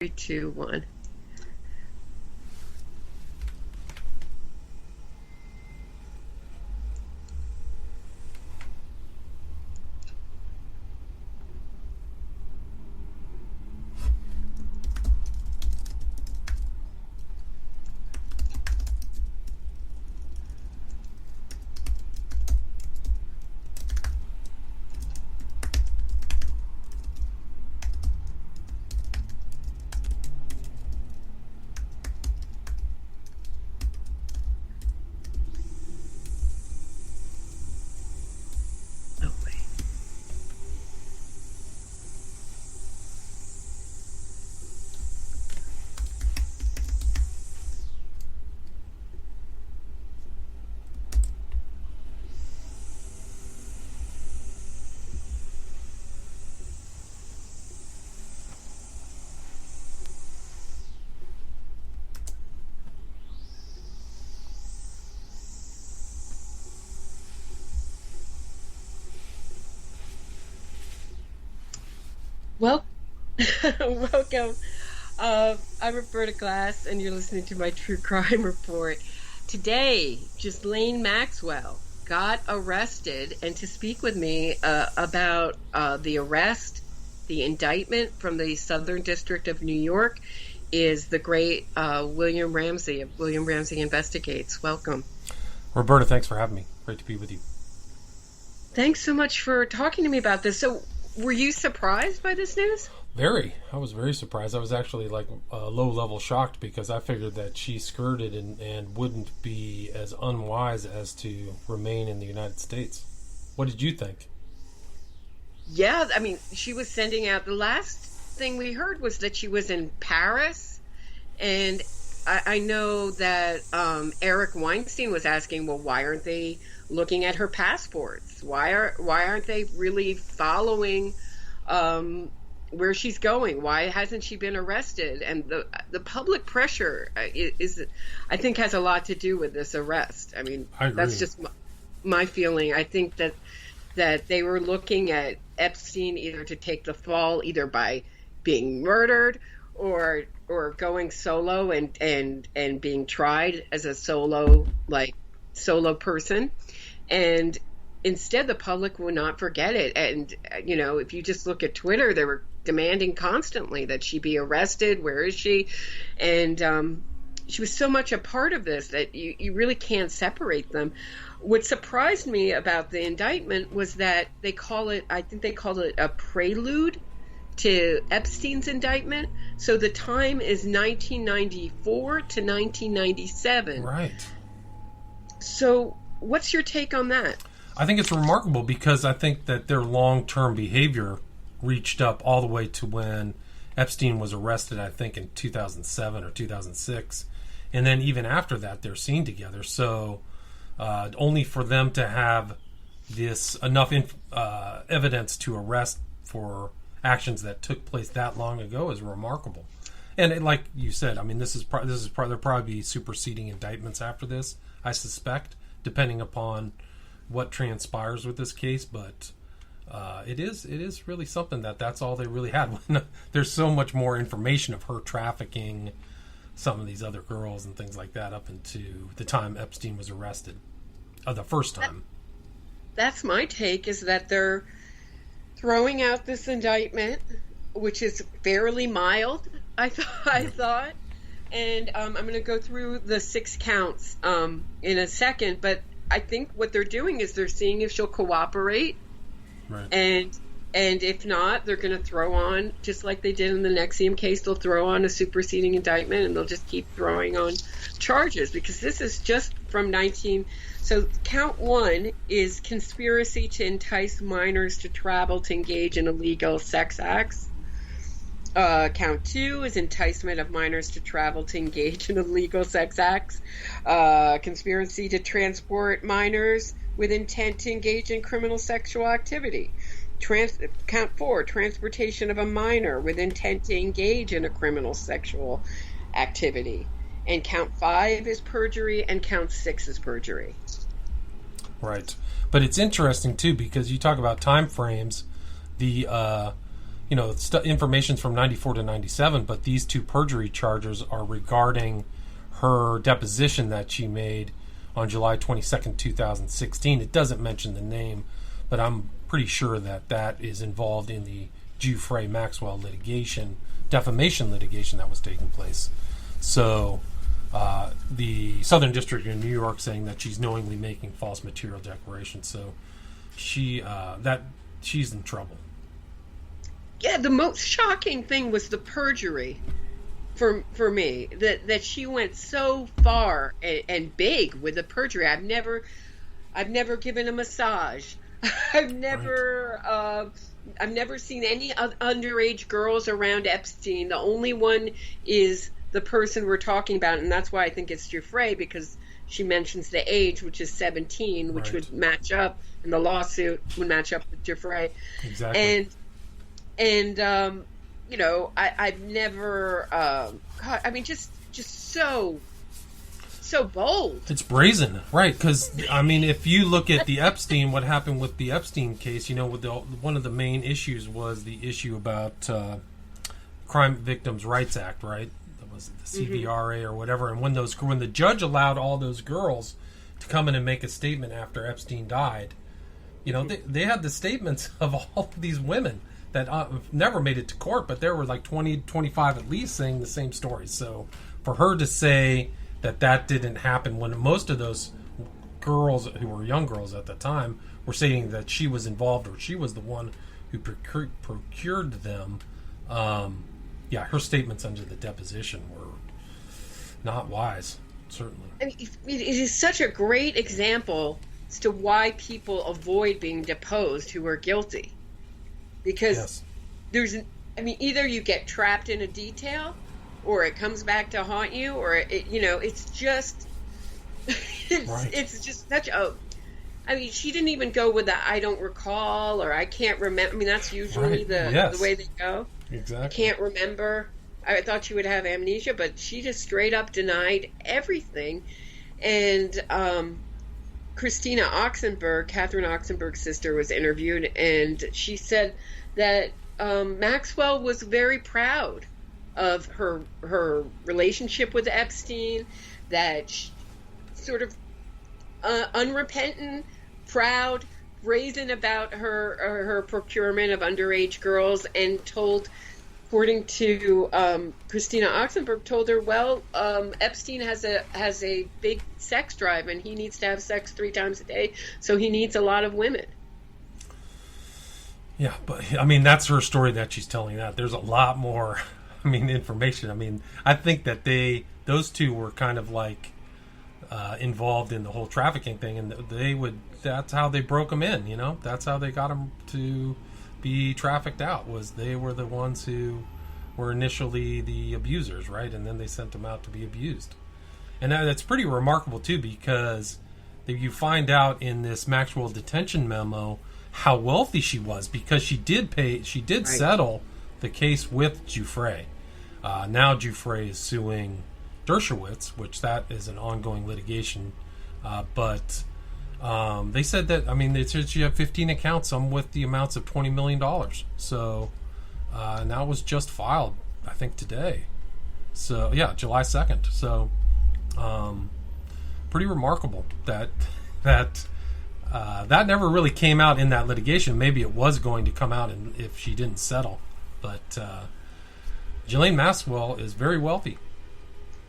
Three, two, one. Oh, wait. Well, welcome. I'm Roberta Glass, and you're listening to my True Crime Report. Today, Ghislaine Maxwell got arrested, and to speak with me about the arrest, the indictment from the Southern District of New York is the great William Ramsey of William Ramsey Investigates. Welcome. Roberta, thanks for having me. Great to be with you. Thanks so much for talking to me about this. So, were you surprised by this news? Very. I was very surprised. I was actually low-level shocked because I figured that she skirted and wouldn't be as unwise as to remain in the United States. What did you think? Yeah, I mean, she was sending out, the last thing we heard was that she was in Paris, and I know that Eric Weinstein was asking, well, why aren't they looking at her passports? Why aren't they really following where she's going? Why hasn't she been arrested? And the public pressure is, I think, has a lot to do with this arrest. I mean, I agree. That's just my feeling. I think that they were looking at Epstein either to take the fall, either by being murdered or going solo and being tried as a solo person. And instead, the public will not forget it. And, you know, if you just look at Twitter, they were demanding constantly that she be arrested. Where is she? And she was so much a part of this that you really can't separate them. What surprised me about the indictment was that I think they called it a prelude to Epstein's indictment. So the time is 1994 to 1997. Right. So what's your take on that? I think it's remarkable because I think that their long-term behavior reached up all the way to when Epstein was arrested, I think, in 2007 or 2006. And then even after that, they're seen together. So only for them to have this enough evidence to arrest for actions that took place that long ago is remarkable. And like you said, I mean, there'll probably be superseding indictments after this, I suspect, depending upon what transpires with this case. But it is really something that's all they really had. There's so much more information of her trafficking some of these other girls and things like that up into the time Epstein was arrested, the first time. That's my take, is that they're throwing out this indictment, which is fairly mild, I thought. And I'm going to go through the 6 counts in a second, but I think what they're doing is they're seeing if she'll cooperate. Right. And if not, they're going to throw on, just like they did in the Nexium case, they'll throw on a superseding indictment, and they'll just keep throwing on charges, because this is just from 19... So count 1 is conspiracy to entice minors to travel to engage in illegal sex acts. Count 2 is enticement of minors to travel to engage in illegal sex acts. Conspiracy to transport minors with intent to engage in criminal sexual activity. Count 4, transportation of a minor with intent to engage in a criminal sexual activity. And count 5 is perjury, and count 6 is perjury. Right. But it's interesting, too, because you talk about time frames. The information's from 94 to 97, but these two perjury charges are regarding her deposition that she made on July 22nd, 2016. It doesn't mention the name, but I'm pretty sure that is involved in the Ghislaine Maxwell defamation litigation that was taking place. So the Southern District of New York saying that she's knowingly making false material declarations. So she's in trouble. Yeah, the most shocking thing was the perjury for me. That she went so far and big with the perjury. I've never given a massage. I've never seen any underage girls around Epstein. The only one is the person we're talking about, and that's why I think it's Ghislaine, because she mentions the age, which is 17, which would match up, and the lawsuit would match up with Ghislaine. Exactly. And I've never, just so bold. It's brazen, right? Because if you look at the Epstein, what happened with the Epstein case, one of the main issues was the issue about Crime Victims' Rights Act, right? That was the CVRA or whatever. And when the judge allowed all those girls to come in and make a statement after Epstein died, they had the statements of all of these women that never made it to court, but there were like 20, 25 at least saying the same story. So for her to say that didn't happen when most of those girls who were young girls at the time were saying that she was involved or she was the one who procured them, her statements under the deposition were not wise, certainly. It is such a great example as to why people avoid being deposed who are guilty. Because either you get trapped in a detail, or it comes back to haunt you, or it's just such a. She didn't even go with the "I don't recall" or "I can't remember." That's usually the way they go. Exactly. I can't remember. I thought she would have amnesia, but she just straight up denied everything. And Catherine Oxenberg's sister, was interviewed, and she said that Maxwell was very proud of her relationship with Epstein, that she, sort of unrepentant, proud, brazen about her procurement of underage girls, and told, according to Christina Oxenberg, told her, Epstein has a big sex drive, and he needs to have sex 3 times a day, so he needs a lot of women. Yeah, but that's her story that she's telling. That there's a lot more information. I think that those two were kind of like involved in the whole trafficking thing, and that's how they broke them in. That's how they got them to be trafficked out. Was they were the ones who were initially the abusers, right? And then they sent them out to be abused. And that's pretty remarkable too, because you find out in this Maxwell detention memo how wealthy she was, because she did settle the case with Ghislaine. Now Ghislaine is suing Dershowitz, which that is an ongoing litigation. But they said that, they said she had 15 accounts, some with the amounts of $20 million. So, and that was just filed, I think, today. So, yeah, July 2nd. So, pretty remarkable that never really came out in that litigation. Maybe it was going to come out if she didn't settle. But Ghislaine Maxwell is very wealthy.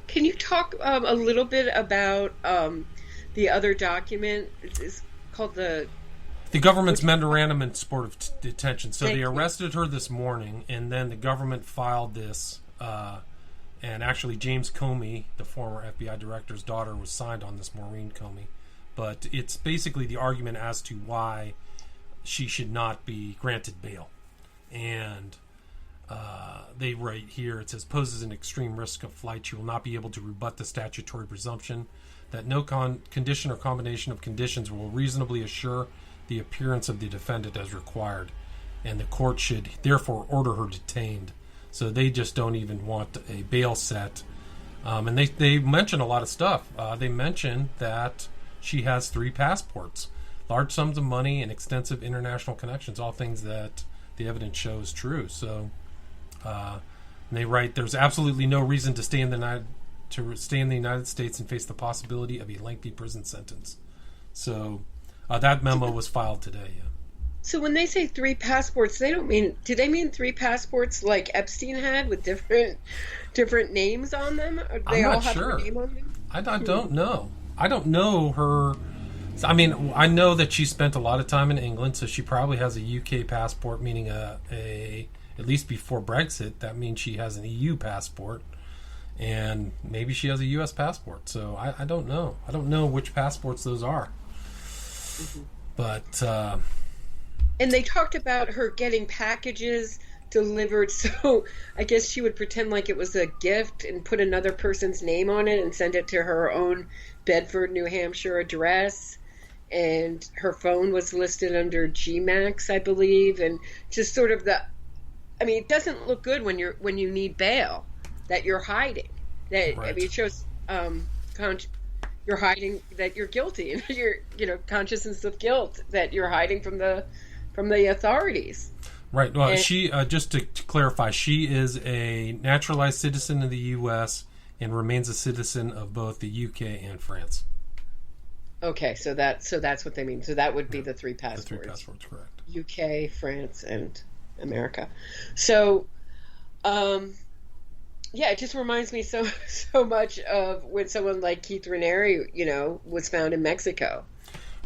Can you talk a little bit about the other document? It's called the government's memorandum in support of detention. So they arrested her this morning, and then the government filed this. And actually, James Comey, the former FBI director's daughter, was signed on this, Maureen Comey. But it's basically the argument as to why she should not be granted bail. And they write here, it says, poses an extreme risk of flight. She will not be able to rebut the statutory presumption that no condition or combination of conditions will reasonably assure the appearance of the defendant as required. And the court should therefore order her detained. So they just don't even want a bail set. And they mention a lot of stuff. They mention that she has 3 passports, large sums of money, and extensive international connections, all things that the evidence shows true. So and they write, there's absolutely no reason to stay in the United States and face the possibility of a lengthy prison sentence. So that memo was filed today. Yeah. So when they say 3 passports, do they mean 3 passports like Epstein had with different names on them? Or do they I'm all not have sure. a name on them? I don't know. I don't know her. I mean, I know that she spent a lot of time in England, so she probably has a UK passport, meaning at least before Brexit, that means she has an EU passport, and maybe she has a US passport. So I don't know. I don't know which passports those are. Mm-hmm. But and they talked about her getting packages delivered, so I guess she would pretend like it was a gift and put another person's name on it and send it to her own Bedford, New Hampshire address. And her phone was listed under GMAX, I believe, and just sort of it doesn't look good when you need bail that you're hiding. That right. I mean, it shows you're hiding that you're guilty, and you're consciousness of guilt that you're hiding from the authorities. Right. Well, she just to clarify, she is a naturalized citizen of the U.S. and remains a citizen of both the UK and France. Okay, so that's what they mean. So that would be the 3 passports. The 3 passports, correct. UK, France, and America. So, it just reminds me so much of when someone like Keith Raniere, was found in Mexico.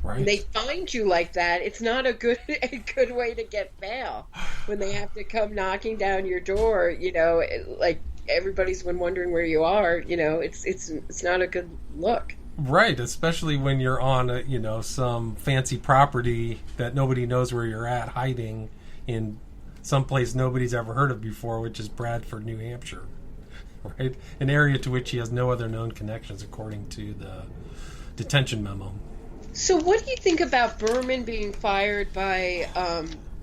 Right. When they find you like that, it's not a good way to get bail. When they have to come knocking down your door, like everybody's been wondering where you are. It's not a good look. Right, especially when you're on some fancy property that nobody knows where you're at, hiding in someplace nobody's ever heard of before, which is Bradford, New Hampshire. Right, an area to which he has no other known connections, according to the detention memo. So, what do you think about Berman being fired by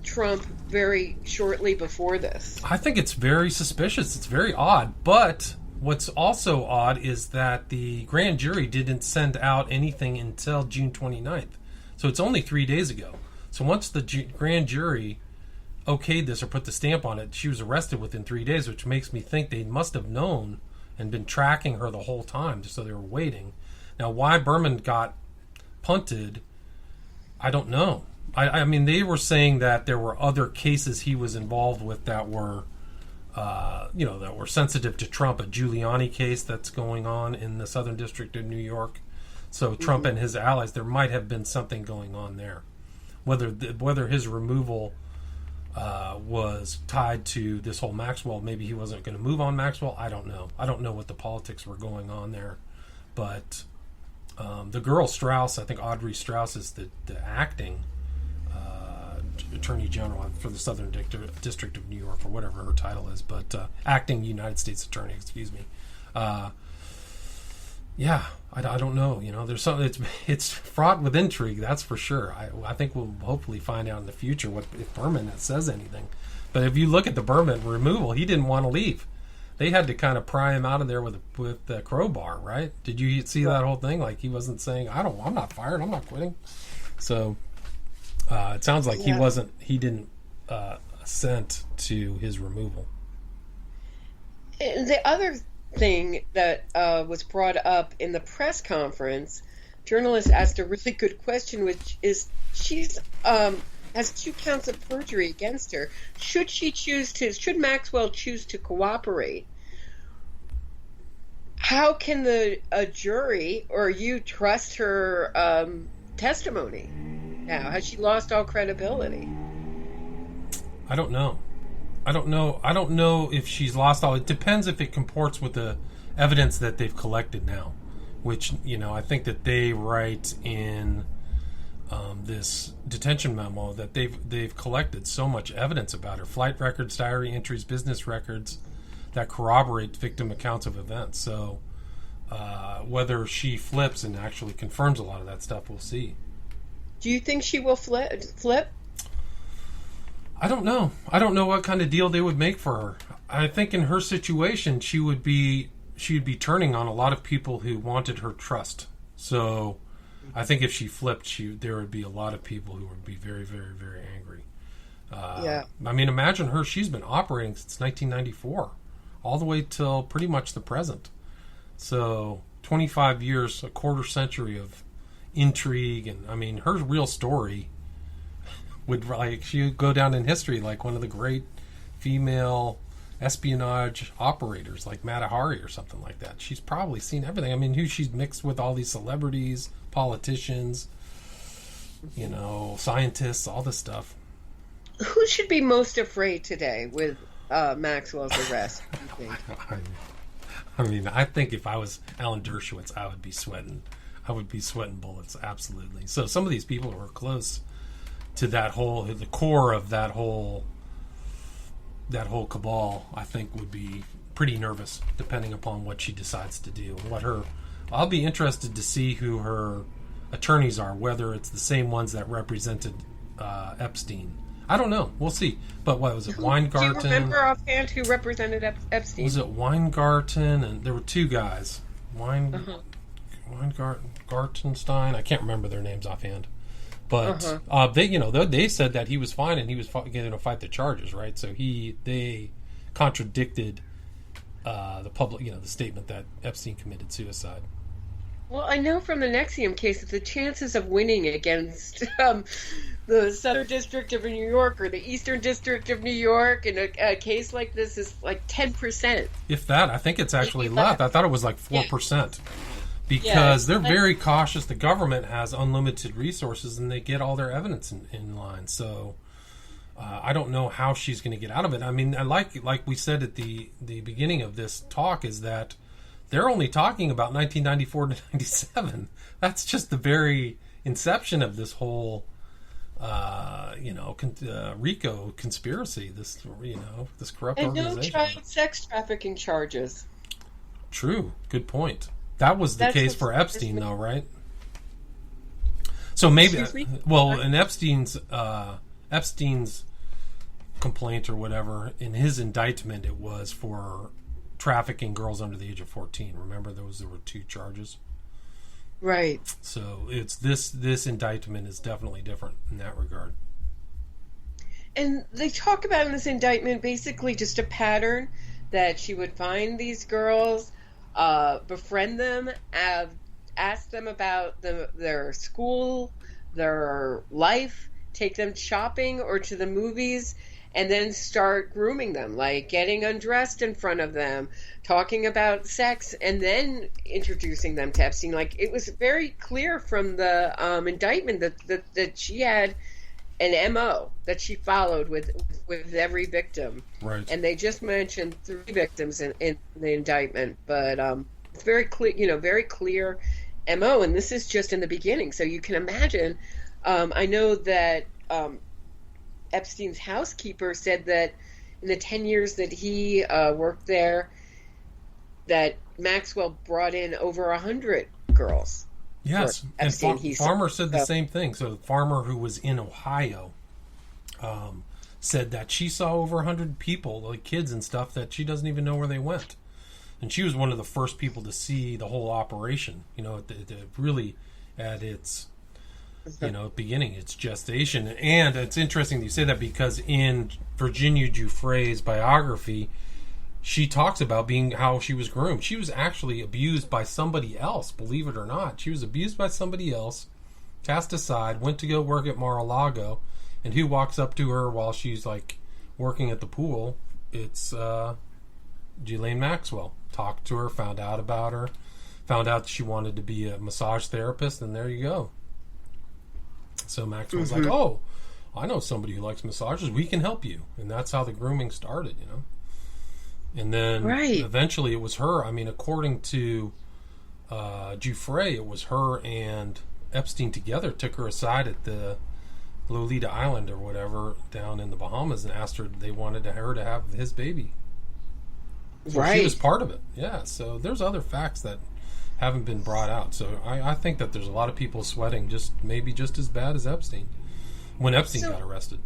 Trump very shortly before this? I think it's very suspicious. It's very odd, but what's also odd is that the grand jury didn't send out anything until June 29th. So it's only 3 days ago. So once the grand jury okayed this or put the stamp on it, she was arrested within 3 days, which makes me think they must have known and been tracking her the whole time, just so they were waiting. Now, why Berman got punted, I don't know. I mean, they were saying that there were other cases he was involved with that were that were sensitive to Trump, a Giuliani case that's going on in the Southern District of New York. So Trump and his allies, there might have been something going on there. Whether his removal was tied to this whole Maxwell, maybe he wasn't going to move on Maxwell, I don't know. I don't know what the politics were going on there. But the girl Strauss, I think Audrey Strauss is the acting Attorney General for the Southern District of New York, or whatever her title is, but acting United States Attorney, excuse me. I don't know. There's something. It's fraught with intrigue, that's for sure. I think we'll hopefully find out in the future if Berman says anything. But if you look at the Berman removal, he didn't want to leave. They had to kind of pry him out of there with a crowbar, right? Did you see that whole thing? Like, he wasn't saying, I'm not fired, I'm not quitting. So it sounds like he didn't assent to his removal. And the other thing that was brought up in the press conference, journalists asked a really good question, which is she's has 2 counts of perjury against her. Should Maxwell choose to cooperate? How can a jury or you trust her testimony now? Has she lost all credibility? I don't know. I don't know if she's lost all. It depends if it comports with the evidence that they've collected now, which, I think that they write in this detention memo that they've collected so much evidence about her: flight records, diary entries, business records that corroborate victim accounts of events. So whether she flips and actually confirms a lot of that stuff, we'll see. Do you think she will flip? I don't know. I don't know what kind of deal they would make for her. I think in her situation, she would be turning on a lot of people who wanted her trust. So I think if she flipped, there would be a lot of people who would be very, very, very angry. Yeah. I mean, imagine her. She's been operating since 1994, all the way till pretty much the present. So 25 years, a quarter century of intrigue, and I mean, her real story would she would go down in history like one of the great female espionage operators, like Mata Hari or something like that. She's probably seen everything. I mean, she's mixed with all these celebrities, politicians, scientists, all this stuff. Who should be most afraid today with Maxwell's arrest, you think? I mean, I think if I was Alan Dershowitz, I would be sweating bullets, absolutely. So some of these people who are close to the core of that whole cabal, I think would be pretty nervous, depending upon what she decides to do. I'll be interested to see who her attorneys are, whether it's the same ones that represented Epstein. I don't know. We'll see. But what was it, Weingarten? Do you remember offhand who represented Epstein? Was it Weingarten? And there were two guys. Weingartenstein? I can't remember their names offhand. But they said that he was fine and he was going to fight the charges, right? So they contradicted the public, the statement that Epstein committed suicide. Well, I know from the NXIVM case that the chances of winning against the Southern District of New York or the Eastern District of New York in a case like this is like 10%. If that, I think it's actually less. I thought it was like 4%. Because they're very cautious. The government has unlimited resources and they get all their evidence in line. So I don't know how she's going to get out of it. I mean, like we said at the beginning of this talk, is that they're only talking about 1994 to 97. That's just the very inception of this whole, RICO conspiracy. This corrupt organization. And no child sex trafficking charges. True. Good point. That was the case for Epstein, though, right? So maybe, in Epstein's complaint or whatever, in his indictment, it was for trafficking girls under the age of 14. Remember, there were two charges, right? So it's this indictment is definitely different in that regard. And they talk about in this indictment basically just a pattern that she would find these girls, befriend them, ask them about their school, their life, take them shopping or to the movies, and then start grooming them, like getting undressed in front of them, talking about sex, and then introducing them to Epstein. Like, it was very clear from the indictment that she had an MO that she followed with every victim. Right. And they just mentioned 3 victims in the indictment, but it's very clear, very clear MO, and this is just in the beginning. So you can imagine. I know that Epstein's housekeeper said that in the 10 years that he worked there, that Maxwell brought in over 100 girls. Yes, and Farmer said the same thing. So Farmer, who was in Ohio, said that she saw over 100 people, like kids and stuff, that she doesn't even know where they went. And she was one of the first people to see the whole operation, really at its beginning, its gestation. And it's interesting that you say that, because in Virginia Giuffre's biography, she talks about how she was groomed. She was actually abused by somebody else, believe it or not. She was abused by somebody else, cast aside, went to go work at Mar-a-Lago, and who walks up to her while she's like working at the pool? It's Ghislaine Maxwell. Talked to her, found out about her, found out she wanted to be a massage therapist, and there you go. So Maxwell's like, oh, I know somebody who likes massages. We can help you. And that's how the grooming started, And then eventually it was her. I mean, according to Giuffre, it was her and Epstein together took her aside at the Lolita Island or whatever down in the Bahamas and asked her they wanted her to have his baby. So she was part of it. Yeah, so there's other facts that haven't been brought out. So I think that there's a lot of people sweating maybe just as bad as Epstein when Epstein got arrested.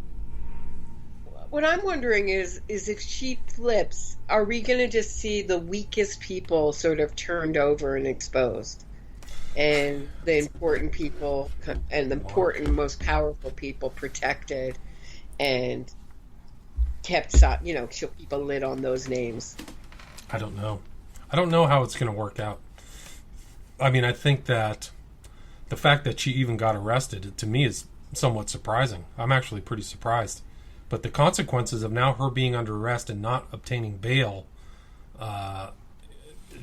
What I'm wondering is if she flips, are we going to just see the weakest people sort of turned over and exposed, and the important people and the important, most powerful people protected, and kept, she'll keep a lid on those names. I don't know. I don't know how it's going to work out. I mean, I think that the fact that she even got arrested, to me, is somewhat surprising. I'm actually pretty surprised. But the consequences of now her being under arrest and not obtaining bail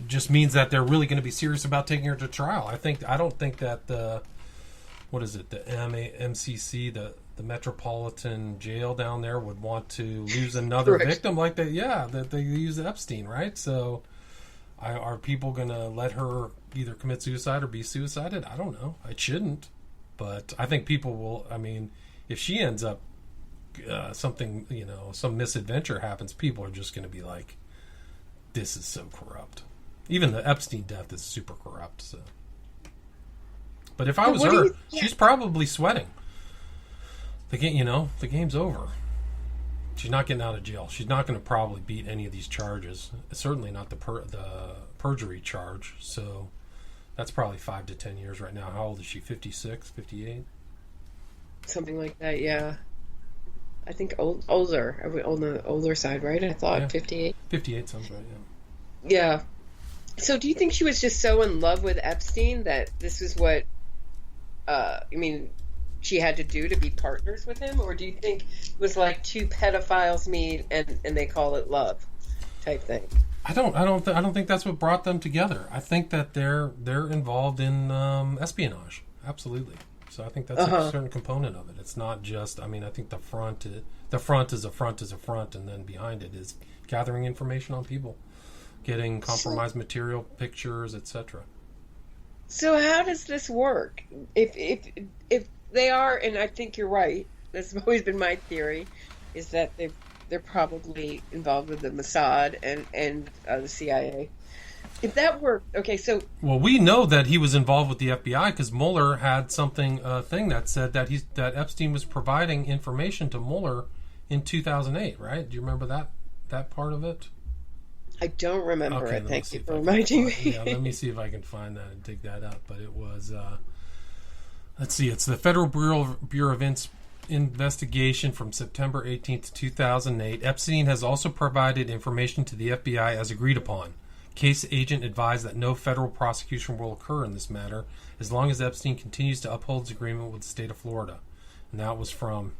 just means that they're really going to be serious about taking her to trial. I don't think that the MCC, the Metropolitan Jail down there, would want to lose another victim like that. Yeah, that they use Epstein, right? So are people going to let her either commit suicide or be suicided? I don't know. It shouldn't. But I think people will. I mean, if she ends up something, some misadventure happens, people are just going to be like, this is so corrupt. Even the Epstein death is super corrupt. So, but if I was her, she's probably sweating. The game's over. She's not getting out of jail. She's not going to probably beat any of these charges. Certainly not the perjury charge. So that's probably 5 to 10 years right now. How old is she? 56, 58? Something like that, yeah. I think older. Are we on the older side, right? I thought 58. 58 sounds right, yeah. Yeah. So do you think she was just so in love with Epstein that this is what, she had to do to be partners with him? Or do you think it was like two pedophiles meet and they call it love type thing? I don't think that's what brought them together. I think that they're involved in espionage. Absolutely. So I think that's a certain component of it. It's not just. I think the front is a front, and then behind it is gathering information on people, getting compromised material, pictures, etc. So how does this work? If they are, and I think you're right. That's always been my theory, is that they're probably involved with the Mossad and the CIA. If that were okay, so well, we know that he was involved with the FBI because Mueller had thing that said that Epstein was providing information to Mueller in 2008. Right? Do you remember that part of it? I don't remember it. Thank you for reminding me. Yeah, let me see if I can find that and dig that up. But it was let's see. It's the Federal Bureau of Investigation from September 18th, 2008. Epstein has also provided information to the FBI as agreed upon. Case agent advised that no federal prosecution will occur in this matter as long as Epstein continues to uphold his agreement with the state of Florida. And that was from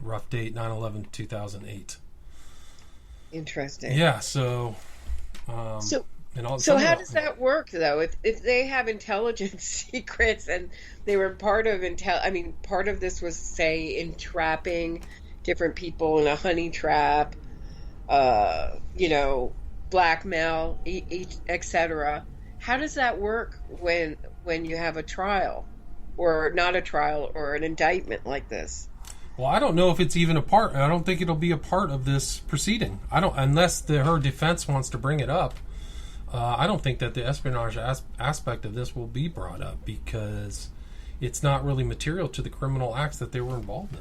rough date 9/11/2008. Interesting. Yeah, so how does that work though? If they have intelligence secrets and they were part of part of this was, say, entrapping different people in a honey trap, blackmail, etc. How does that work when you have a trial, or not a trial, or an indictment like this? Well, I don't know if it's even a part. I don't think it'll be a part of this proceeding. Unless her defense wants to bring it up. I don't think that the espionage aspect of this will be brought up because it's not really material to the criminal acts that they were involved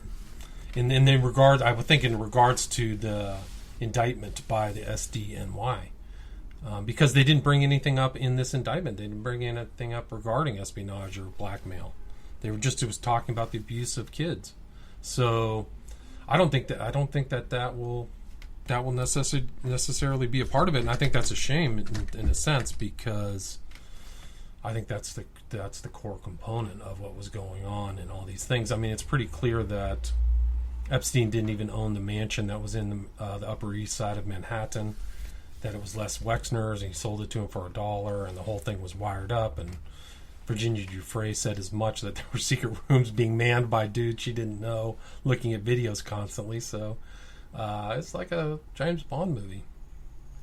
in. I would think in regards to the indictment by the SDNY, because they didn't bring anything up in this indictment. They didn't bring anything up regarding espionage or blackmail. It was talking about the abuse of kids. So I don't think that will necessarily be a part of it, and I think that's a shame in a sense because I think that's the core component of what was going on and all these things. It's pretty clear that Epstein didn't even own the mansion that was in the Upper East Side of Manhattan, that it was Les Wexner's, and he sold it to him for $1, and the whole thing was wired up, and Virginia Giuffre said as much, that there were secret rooms being manned by dudes she didn't know, looking at videos constantly, so it's like a James Bond movie.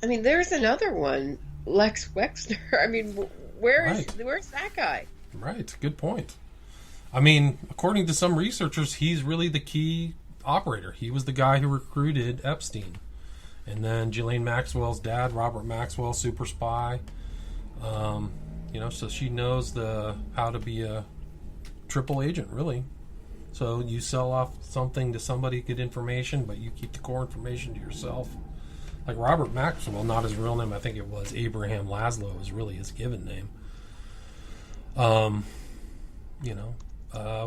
There's another one, Lex Wexner. Where's that guy? Right, good point. According to some researchers, he's really the key operator. He was the guy who recruited Epstein. And then Ghislaine Maxwell's dad, Robert Maxwell, super spy. So she knows how to be a triple agent, really. So you sell off something to somebody, get information, but you keep the core information to yourself. Like Robert Maxwell, not his real name, I think it was Abraham Laszlo is really his given name.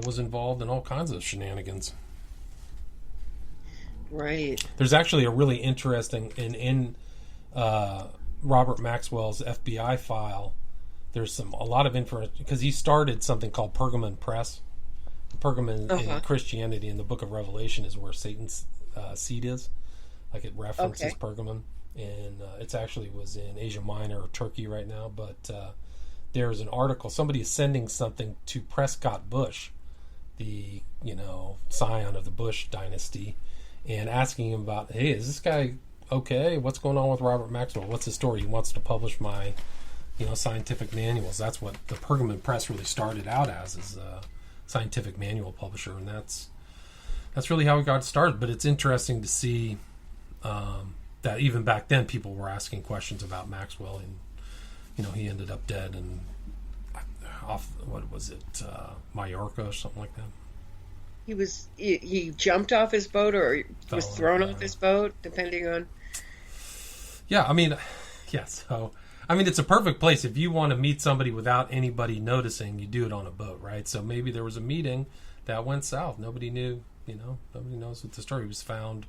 Was involved in all kinds of shenanigans. Right. There's actually a really interesting in Robert Maxwell's FBI file. There's a lot of information because he started something called Pergamon Press. Pergamon in Christianity in the Book of Revelation is where Satan's seat is. Like it references Pergamon, and it's actually was in Asia Minor or Turkey right now. But there's an article. Somebody is sending something to Prescott Bush, the scion of the Bush dynasty, and asking him about, hey, is this guy okay? What's going on with Robert Maxwell? What's his story? He wants to publish my scientific manuals. That's what the Pergamon Press really started out as, is a scientific manual publisher, and that's really how we got started. But it's interesting to see that even back then people were asking questions about Maxwell, and he ended up dead and off, what was it, Mallorca or something like that. He jumped off his boat or was thrown off his boat, depending on. Yeah, I mean, so it's a perfect place if you want to meet somebody without anybody noticing. You do it on a boat, right? So maybe there was a meeting that went south. Nobody knew, nobody knows what the story. He was found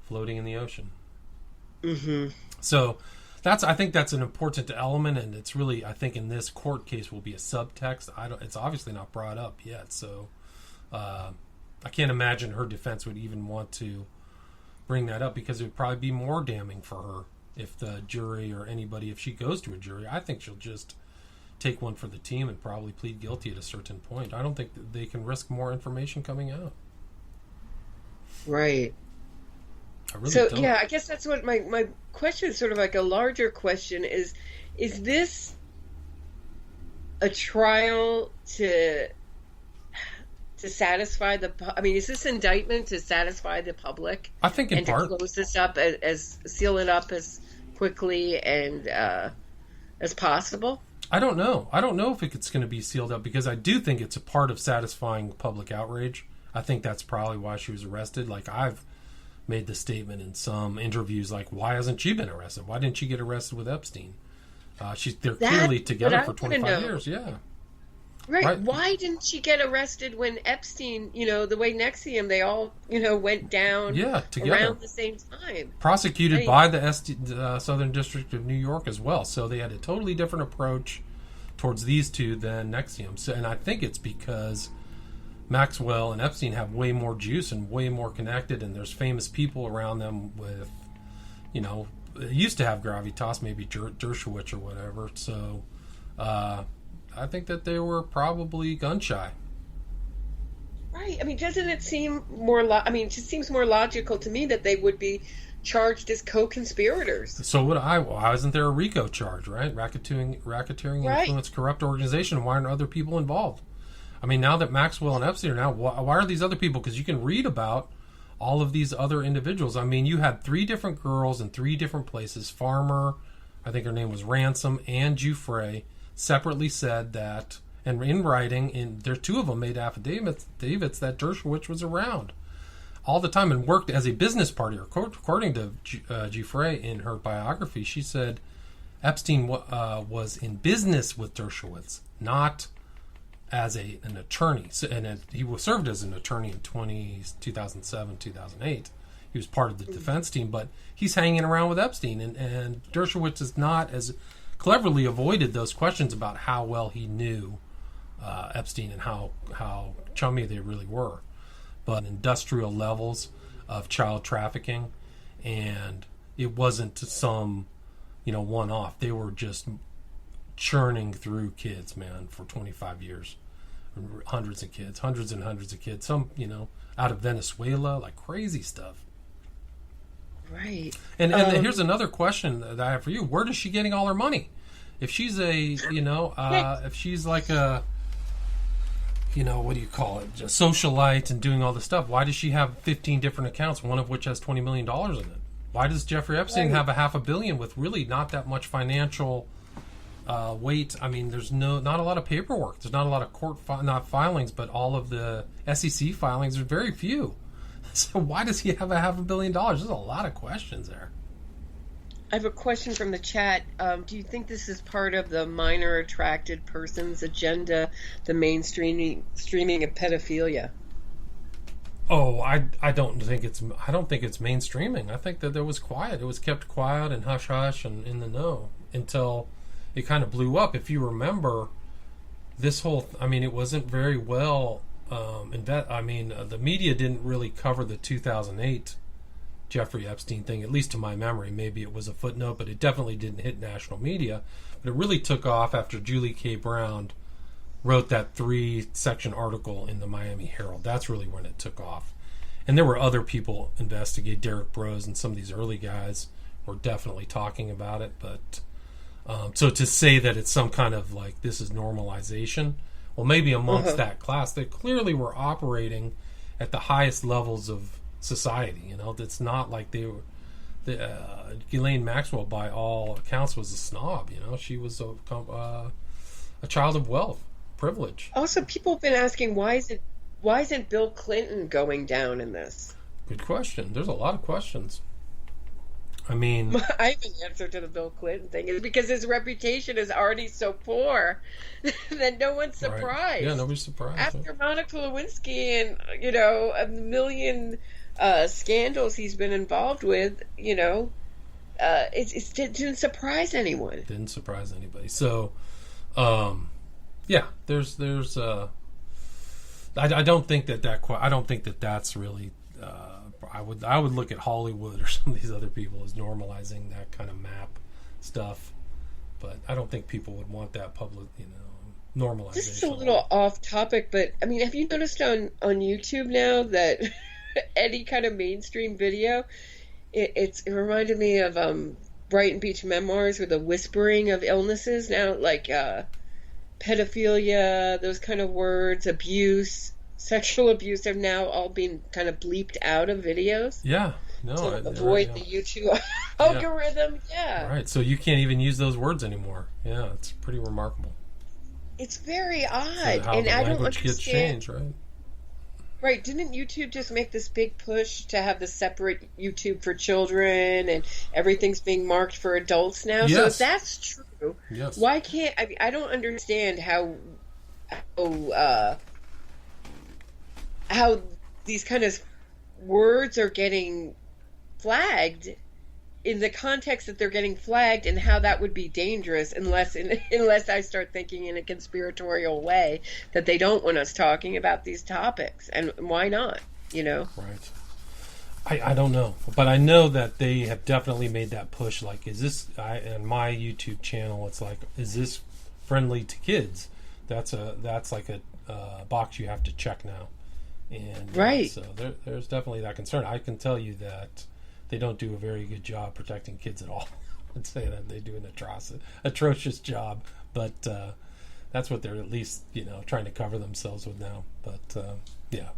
floating in the ocean. Mm-hmm. So I think that's an important element, and it's really, I think in this court case will be a subtext. It's obviously not brought up yet, so I can't imagine her defense would even want to bring that up, because it would probably be more damning for her if the jury or anybody, if she goes to a jury. I think she'll just take one for the team and probably plead guilty at a certain point. I don't think that they can risk more information coming out. Right. I really don't. Yeah, I guess that's what my question is, sort of like a larger question, is this a trial to satisfy is this indictment to satisfy the public? I think in part. To close this up, seal it up as quickly and as possible? I don't know. I don't know if it's going to be sealed up, because I do think it's a part of satisfying public outrage. I think that's probably why she was arrested. Like, I've made the statement in some interviews, like, why hasn't she been arrested? Why didn't she get arrested with Epstein? They're clearly together for 25 years. Yeah. Right. Why didn't she get arrested when Epstein, the way NXIVM, they all, went down together around the same time? Prosecuted by the Southern District of New York as well. So they had a totally different approach towards these two than NXIVM. So, and I think it's because Maxwell and Epstein have way more juice and way more connected, and there's famous people around them with, they used to have gravitas, maybe Dershowitz or whatever. So, I think that they were probably gun shy. Right. Doesn't it seem more? It just seems more logical to me that they would be charged as co-conspirators. So would I. Why isn't there a RICO charge? Right, racketeering, influence, corrupt organization. Why aren't other people involved? Now that Maxwell and Epstein are now, why are these other people? Because you can read about all of these other individuals. You had 3 different girls in 3 different places. Farmer, I think her name was Ransom, and Giuffre separately said that, and in writing, there 2 of them made affidavits that Dershowitz was around all the time and worked as a business partner. According to Giuffre in her biography, she said Epstein was in business with Dershowitz, not as an attorney. So, and he served as an attorney in 2007, 2008. He was part of the defense team, but he's hanging around with Epstein, and Dershowitz is not as cleverly avoided those questions about how well he knew Epstein and how chummy they really were. But industrial levels of child trafficking, and it wasn't some, one-off. They were just churning through kids, man, for 25 years. Hundreds and hundreds of kids. Some, out of Venezuela, like crazy stuff. Right. And here's another question that I have for you. Where is she getting all her money? If she's if she's like a, what do you call it, a socialite and doing all this stuff, why does she have 15 different accounts, one of which has $20 million in it? Why does Jeffrey Epstein have $500 million with really not that much financial weight? There's not a lot of paperwork. There's not a lot of court not filings, but all of the SEC filings, there's very few. So why does he have $500 million? There's a lot of questions there. I have a question from the chat. Do you think this is part of the minor attracted persons agenda, the mainstreaming of pedophilia? Oh, I don't think it's mainstreaming. I think that there was quiet. It was kept quiet and hush hush and in the know until it kind of blew up. If you remember, this whole I mean, it wasn't very well. The media didn't really cover the 2008 Jeffrey Epstein thing, at least to my memory. Maybe it was a footnote, but it definitely didn't hit national media. But it really took off after Julie K. Brown wrote that 3-section article in the Miami Herald. That's really when it took off. And there were other people investigate. Derek Brose and some of these early guys were definitely talking about it. But so to say that it's some kind of like this is normalization, well, maybe amongst that class, they clearly were operating at the highest levels of society. You know, it's not like they were. Ghislaine Maxwell, by all accounts, was a snob. You know, she was a child of wealth. Privilege. Also, people have been asking why isn't Bill Clinton going down in this? Good question. There's a lot of questions. I mean, I have an answer to the Bill Clinton thing. Is because his reputation is already so poor that no one's surprised. Right. Yeah, nobody's surprised. After Monica Lewinsky and a million scandals he's been involved with, it didn't surprise anyone. Didn't surprise anybody. So. Yeah, there's I don't think that's really I would look at Hollywood or some of these other people as normalizing that kind of map stuff, but I don't think people would want that public, normalization. This is a little off topic, but I mean, have you noticed on YouTube now that any kind of mainstream video, it reminded me of Brighton Beach Memoirs with the whispering of illnesses now, like pedophilia, those kind of words, abuse, sexual abuse have now all been kind of bleeped out of videos. Yeah, no, to avoid the YouTube algorithm. Yeah, right. So you can't even use those words anymore. Yeah, it's pretty remarkable. It's very odd, so and I don't understand. Gets changed, right? Right, didn't YouTube just make this big push to have the separate YouTube for children and everything's being marked for adults now? Yes. So if that's true, yes. Why can't I don't understand how these kind of words are getting flagged in the context that they're getting flagged, and how that would be dangerous unless I start thinking in a conspiratorial way that they don't want us talking about these topics. And why not? Right. I don't know, but I know that they have definitely made that push. Like, is this on my YouTube channel? It's like, is this friendly to kids? That's like a box you have to check now. And right. So there's definitely that concern. I can tell you that they don't do a very good job protecting kids at all. I'd say that they do an atrocious job, but that's what they're at least trying to cover themselves with now. But yeah,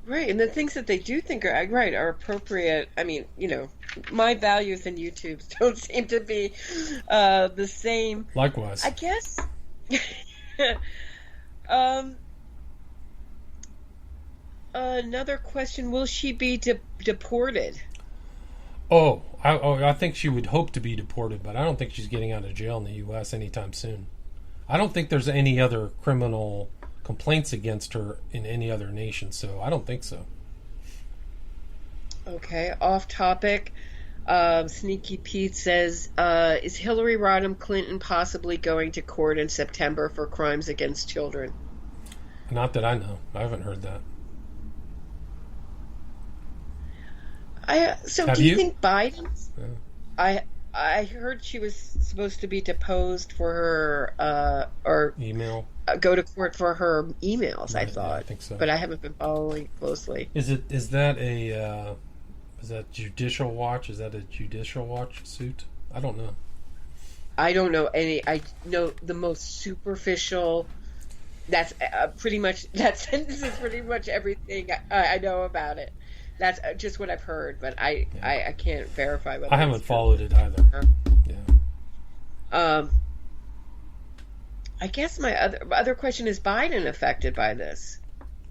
right. And the things that they do think are appropriate. I mean, my values and YouTube's don't seem to be the same. Likewise, I guess. Another question: will she be deported? I think she would hope to be deported, but I don't think she's getting out of jail in the U.S. anytime soon. I don't think there's any other criminal complaints against her in any other nation, so I don't think so. Okay, off topic. Sneaky Pete says, is Hillary Rodham Clinton possibly going to court in September for crimes against children? Not that I know. I haven't heard that. Do you think Biden's? Yeah. I heard she was supposed to be deposed for her or email. Go to court for her emails. Right, I thought. Yeah, I think so. But I haven't been following closely. Is that Judicial Watch? Is that a Judicial Watch suit? I don't know. I don't know any. I know the most superficial. That's pretty much that sentence is pretty much everything I know about it. That's just what I've heard, but I can't verify. I haven't followed it either. Yeah. I guess my other question is Biden affected by this?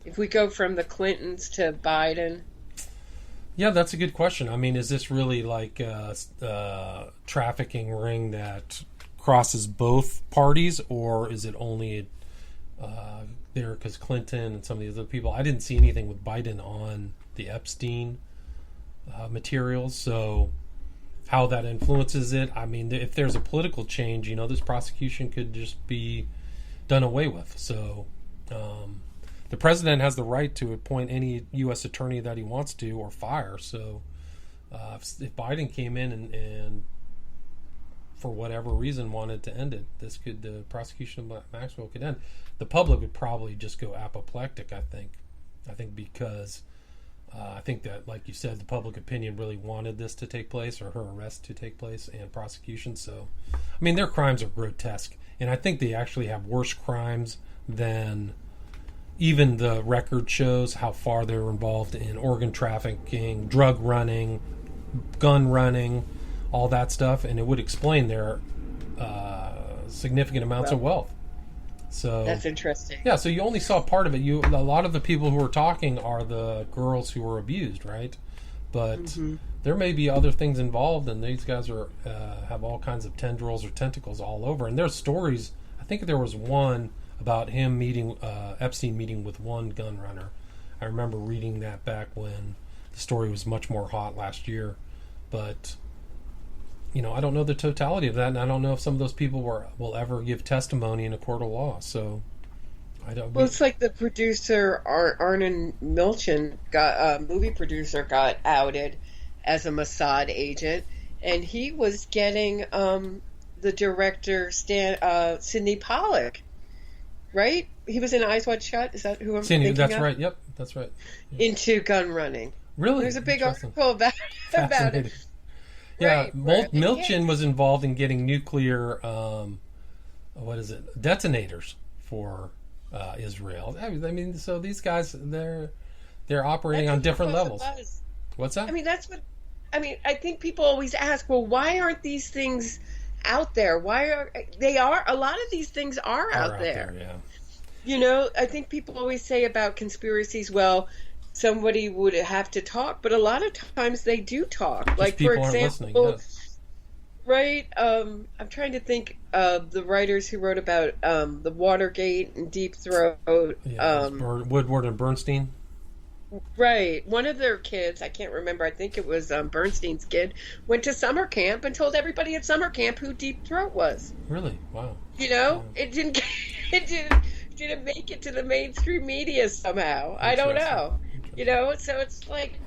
If we go from the Clintons to Biden. Yeah, that's a good question. I mean, is this really like a trafficking ring that crosses both parties, or is it only there because Clinton and some of these other people. I didn't see anything with Biden on the Epstein materials, so how that influences it. I mean, if there's a political change, this prosecution could just be done away with. So the president has the right to appoint any U.S. attorney that he wants to or fire. So if Biden came in and for whatever reason wanted to end it, the prosecution of Maxwell could end. The public would probably just go apoplectic, I think because I think that, like you said, the public opinion really wanted this to take place, or her arrest to take place, and prosecution. So, I mean, their crimes are grotesque, and I think they actually have worse crimes than even the record shows how far they're involved in organ trafficking, drug running, gun running, all that stuff, and it would explain their significant amounts of wealth. So that's interesting. Yeah, so you only saw part of it. A lot of the people who were talking are the girls who were abused, right? But there may be other things involved, and these guys are have all kinds of tendrils or tentacles all over. And there's stories. I think there was one about him Epstein meeting with one gun runner. I remember reading that back when the story was much more hot last year. But I don't know the totality of that, and I don't know if some of those people will ever give testimony in a court of law. So, I don't. Well, it's like the producer Arnon Milchan movie producer, got outed as a Mossad agent, and he was getting the director Sidney Pollack, right? He was in Eyes Wide Shut. Is that who I'm thinking that's of? Right. Yep, that's right. Into gun running. Really? There's a big article about it. Yeah, Right, Milchan was involved in getting nuclear, detonators for Israel. I mean, so these guys, they're operating on different levels. What's that? I mean, I think people always ask, well, why aren't these things out there? A lot of these things are out there. Yeah. I think people always say about conspiracies, well, somebody would have to talk, but a lot of times they do talk. Just like, for example, yes. Right? I'm trying to think of the writers who wrote about the Watergate and Deep Throat. Yeah, Woodward and Bernstein. Right. One of their kids, I can't remember, I think it was Bernstein's kid, went to summer camp and told everybody at summer camp who Deep Throat was. Really? Wow. It didn't make it to the mainstream media somehow. I don't know. So it's like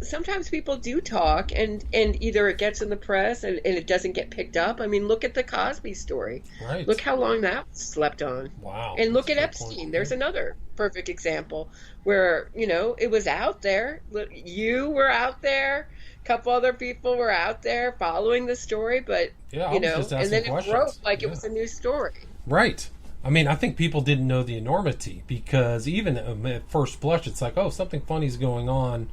sometimes people do talk, and either it gets in the press and it doesn't get picked up. I mean, look at the Cosby story. Right. Look how long that was slept on. Wow. And look at Epstein. Point. There's another perfect example where, it was out there. You were out there. A couple other people were out there following the story, but, and then it broke like it was a new story. Right. I mean, I think people didn't know the enormity, because even at first blush, it's like, oh, something funny's going on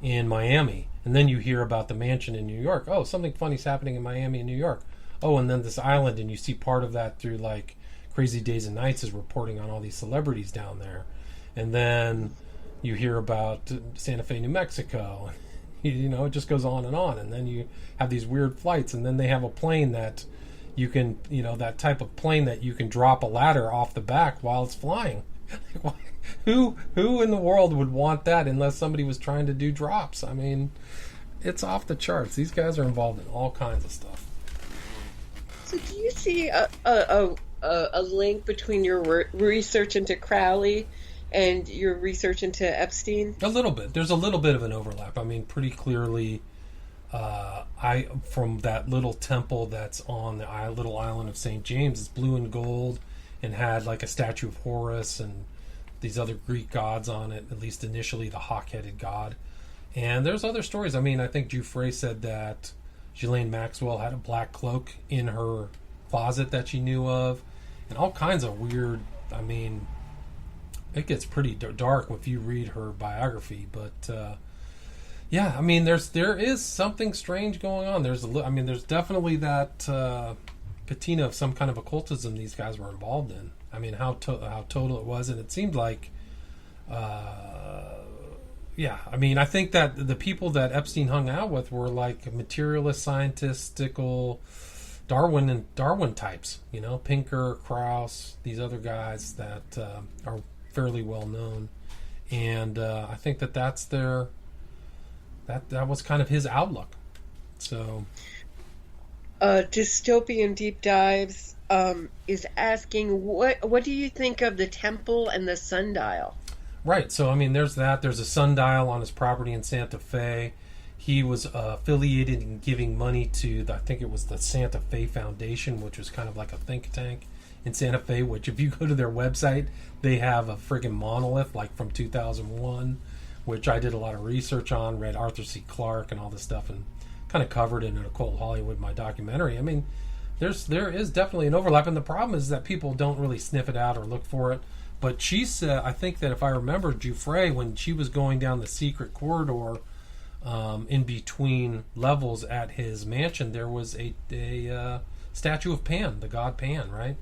in Miami. And then you hear about the mansion in New York. Oh, something funny's happening in Miami and New York. Oh, and then this island, and you see part of that through, like, Crazy Days and Nights is reporting on all these celebrities down there. And then you hear about Santa Fe, New Mexico. It just goes on. And then you have these weird flights, and then they have a plane that you can, that type of plane that you can drop a ladder off the back while it's flying. Who in the world would want that unless somebody was trying to do drops? I mean, it's off the charts. These guys are involved in all kinds of stuff. So do you see a link between your research into Crowley and your research into Epstein? A little bit. There's a little bit of an overlap. I mean, pretty clearly, from that little temple that's on the little island of St. James, it's blue and gold and had like a statue of Horus and these other Greek gods on it, at least initially the hawk-headed god. And there's other stories. I mean, I think Giuffre said that Ghislaine Maxwell had a black cloak in her closet that she knew of, and all kinds of weird, I mean, it gets pretty dark if you read her biography, but yeah, I mean, there is something strange going on. There's definitely that patina of some kind of occultism these guys were involved in. I mean, how total it was, and it seemed like, yeah. I mean, I think that the people that Epstein hung out with were like materialist, scientistical, Darwin types, Pinker, Krauss, these other guys that are fairly well known, and I think that's that was kind of his outlook. So, Dystopian Deep Dives is asking what do you think of the temple and the sundial? Right. So there's that. There's a sundial on his property in Santa Fe. He was affiliated in giving money to I think it was the Santa Fe Foundation, which was kind of like a think tank in Santa Fe. Which, if you go to their website, they have a friggin' monolith like from 2001, which I did a lot of research on, read Arthur C. Clarke and all this stuff, and kind of covered it in Occult Hollywood, my documentary. There is definitely an overlap, and the problem is that people don't really sniff it out or look for it. But she said, I think that if I remember, Giuffre, when she was going down the secret corridor in between levels at his mansion, there was a statue of Pan, the god Pan, right?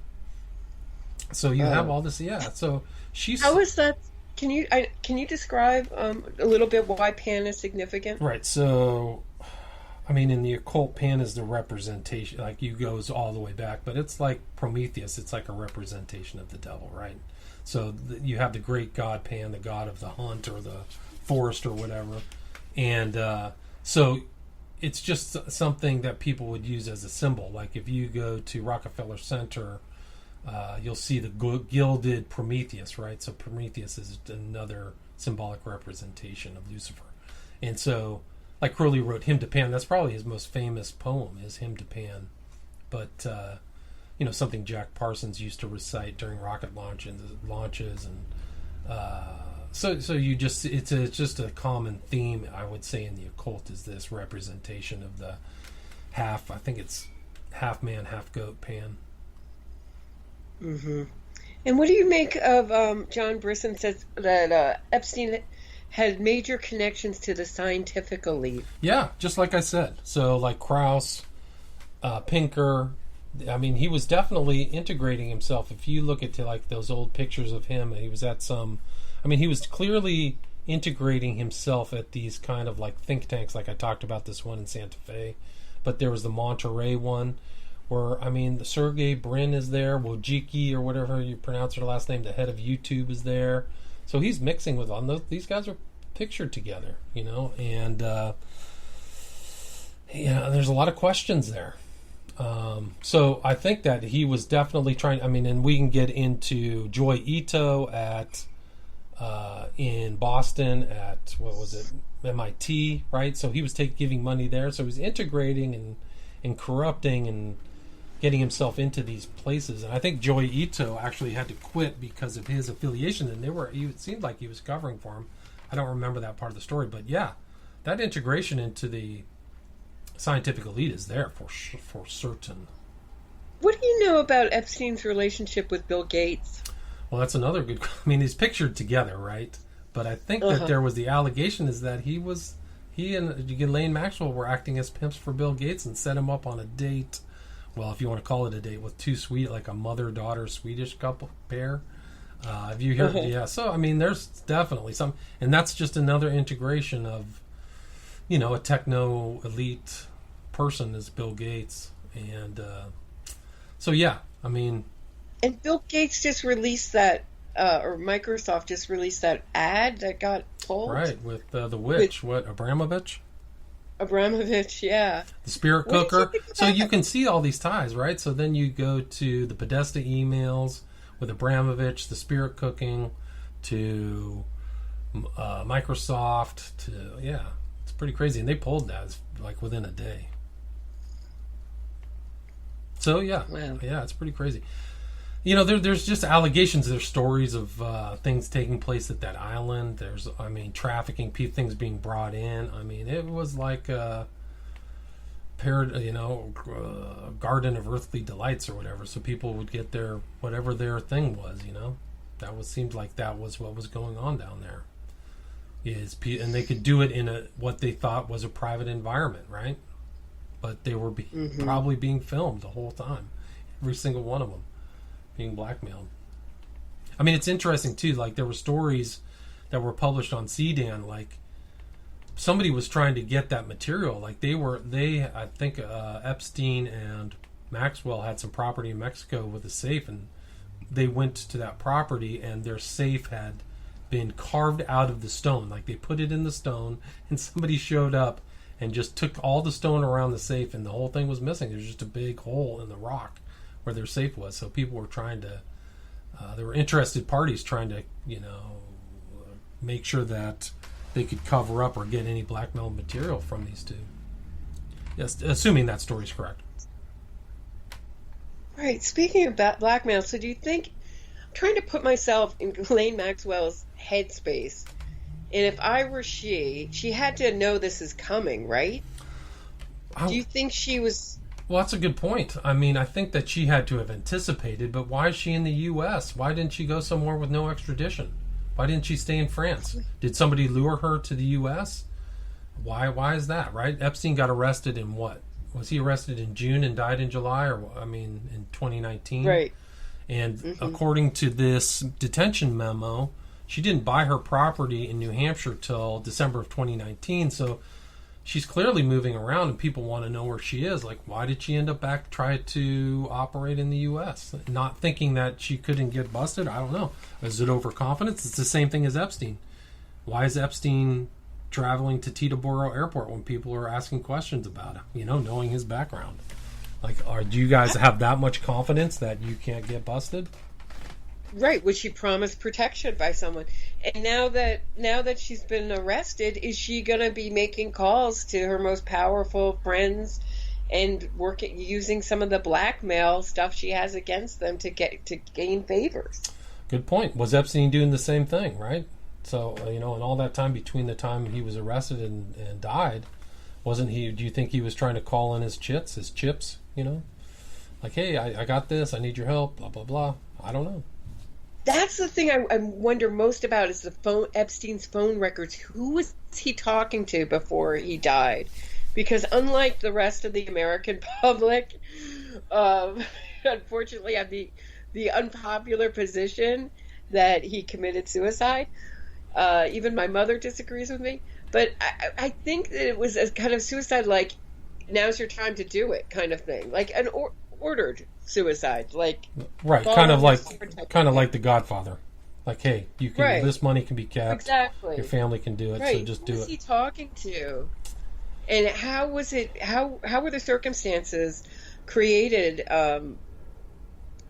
So you have all this, yeah. So she's how is that? Can you describe a little bit why Pan is significant? Right. So, in the occult, Pan is the representation. Like, you goes all the way back, but it's like Prometheus. It's like a representation of the devil, right? So you have the great god Pan, the god of the hunt or the forest or whatever, and so it's just something that people would use as a symbol. Like, if you go to Rockefeller Center, you'll see the gilded Prometheus, right? So Prometheus is another symbolic representation of Lucifer. And so, like Crowley wrote Hymn to Pan, that's probably his most famous poem, is Hymn to Pan. But, something Jack Parsons used to recite during rocket launches. And so you just, it's just a common theme, I would say, in the occult, is this representation of the I think it's half man, half goat Pan. Mm-hmm. And what do you make of John Brisson says that Epstein had major connections to the scientific elite? Yeah, just like I said. So, like Krauss, Pinker, he was definitely integrating himself. If you look at like those old pictures of him, he was at he was clearly integrating himself at these kind of like think tanks, like I talked about this one in Santa Fe. But there was the Monterey one, where, the Sergey Brin is there, Wojcicki, or whatever you pronounce her last name, the head of YouTube, is there. So he's mixing with them. These guys are pictured together, and there's a lot of questions there. So I think that he was definitely trying, and we can get into Joy Ito in Boston at, what was it, MIT, right? So he was giving money there. So he's integrating and corrupting and getting himself into these places. And I think Joy Ito actually had to quit because of his affiliation, and it seemed like he was covering for him. I don't remember that part of the story, but yeah, that integration into the scientific elite is there for certain. What do you know about Epstein's relationship with Bill Gates? Well, that's another good. He's pictured together, right? But I think that there was the allegation is that he and Ghislaine Maxwell were acting as pimps for Bill Gates and set him up on a date. Well, if you want to call it a date, with like a mother-daughter Swedish couple pair. Have you heard? Yeah. So there's definitely some, and that's just another integration of, a techno elite person is Bill Gates, and so yeah, And Bill Gates just released that, or Microsoft just released that ad that got pulled. Right, with the witch, Abramovich? Abramovich, yeah. The spirit cooker. So you can see all these ties, right? So then you go to the Podesta emails with Abramovich, the spirit cooking, to Microsoft, it's pretty crazy. And they pulled that like within a day. So yeah, wow. Yeah, it's pretty crazy. There's just allegations. There's stories of things taking place at that island. There's, trafficking, things being brought in. It was like a garden of earthly delights or whatever. So people would get whatever their thing was. Seemed like that was what was going on down there. And they could do it in what they thought was a private environment, right? But they were probably being filmed the whole time, every single one of them. Being blackmailed. It's interesting too. Like, there were stories that were published on CDAN. Like, somebody was trying to get that material. Like, I think Epstein and Maxwell had some property in Mexico with a safe, and they went to that property, and their safe had been carved out of the stone. Like, they put it in the stone, and somebody showed up and just took all the stone around the safe, and the whole thing was missing. There's just a big hole in the rock where their safe was. So people were trying to, there were interested parties trying to, make sure that they could cover up or get any blackmail material from these two. Yes, assuming that story's correct. Right. Speaking of blackmail, so do you think, I'm trying to put myself in Ghislaine Maxwell's headspace, and if I were she had to know this is coming, right? Do you think she was... Well, that's a good point. I mean, I think that she had to have anticipated, but why is she in the U.S.? Why didn't she go somewhere with no extradition? Why didn't she stay in France? Did somebody lure her to the U.S.? Why is that, right? Epstein got arrested in what? Was he arrested in June and died in July, in 2019? Right. And according to this detention memo, she didn't buy her property in New Hampshire till December of 2019, so she's clearly moving around, and people want to know where she is. Like, why did she end up back try to operate in the U.S.? Not thinking that she couldn't get busted? I don't know. Is it overconfidence? It's the same thing as Epstein. Why is Epstein traveling to Teterboro Airport when people are asking questions about him, knowing his background? Like, do you guys have that much confidence that you can't get busted? Right, was she promised protection by someone? And now that she's been arrested, is she going to be making calls to her most powerful friends and using some of the blackmail stuff she has against them to gain favors? Good point. Was Epstein doing the same thing, right? So, in all that time between the time he was arrested and died, wasn't he, do you think he was trying to call in his chips? Like, hey, I got this, I need your help, blah, blah, blah. I don't know. That's the thing I wonder most about is Epstein's phone records. Who was he talking to before he died? Because unlike the rest of the American public, unfortunately, I have the unpopular position that he committed suicide. Even my mother disagrees with me. But I think that it was a kind of suicide, like, now's your time to do it kind of thing. Like an ordered suicide, like right, kind of like The Godfather. Like, hey, you can this money can be kept. Exactly. Your family can do it, so just do it. Who was he talking to? And how was it? How were the circumstances created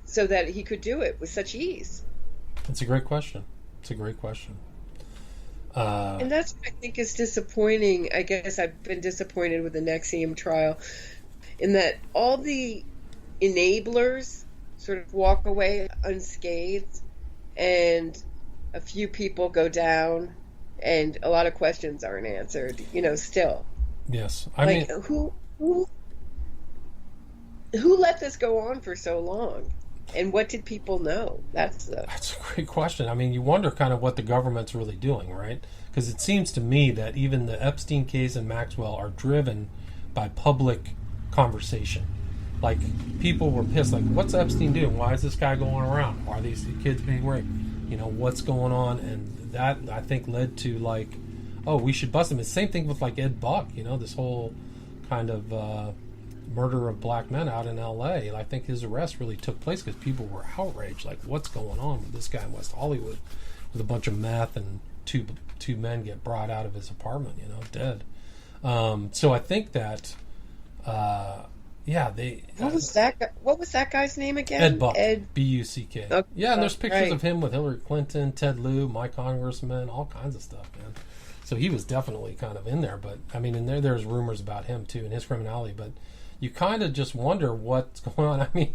so that he could do it with such ease? It's a great question. And that's what I think is disappointing. I guess I've been disappointed with the NXIVM trial in that all the enablers sort of walk away unscathed and a few people go down and a lot of questions aren't answered, still. Yes. I mean, who let this go on for so long? And what did people know? That's a great question. I mean, you wonder kind of what the government's really doing, right? Because it seems to me that even the Epstein case and Maxwell are driven by public conversation. Like, people were pissed. Like, what's Epstein doing? Why is this guy going around? Why are these kids being raped? What's going on? And that, I think, led to, like, oh, we should bust him. It's the same thing with, like, Ed Buck, this whole kind of murder of black men out in L.A. And I think his arrest really took place because people were outraged. Like, what's going on with this guy in West Hollywood with a bunch of meth and two men get brought out of his apartment, dead. So I think that... What was that guy's name again? Ed Buck. B-U-C-K. Okay. Yeah, and there's pictures of him with Hillary Clinton, Ted Lieu, my congressman, all kinds of stuff, man. So he was definitely kind of in there, but I mean, and there's rumors about him too and his criminality, but you kind of just wonder what's going on. I mean,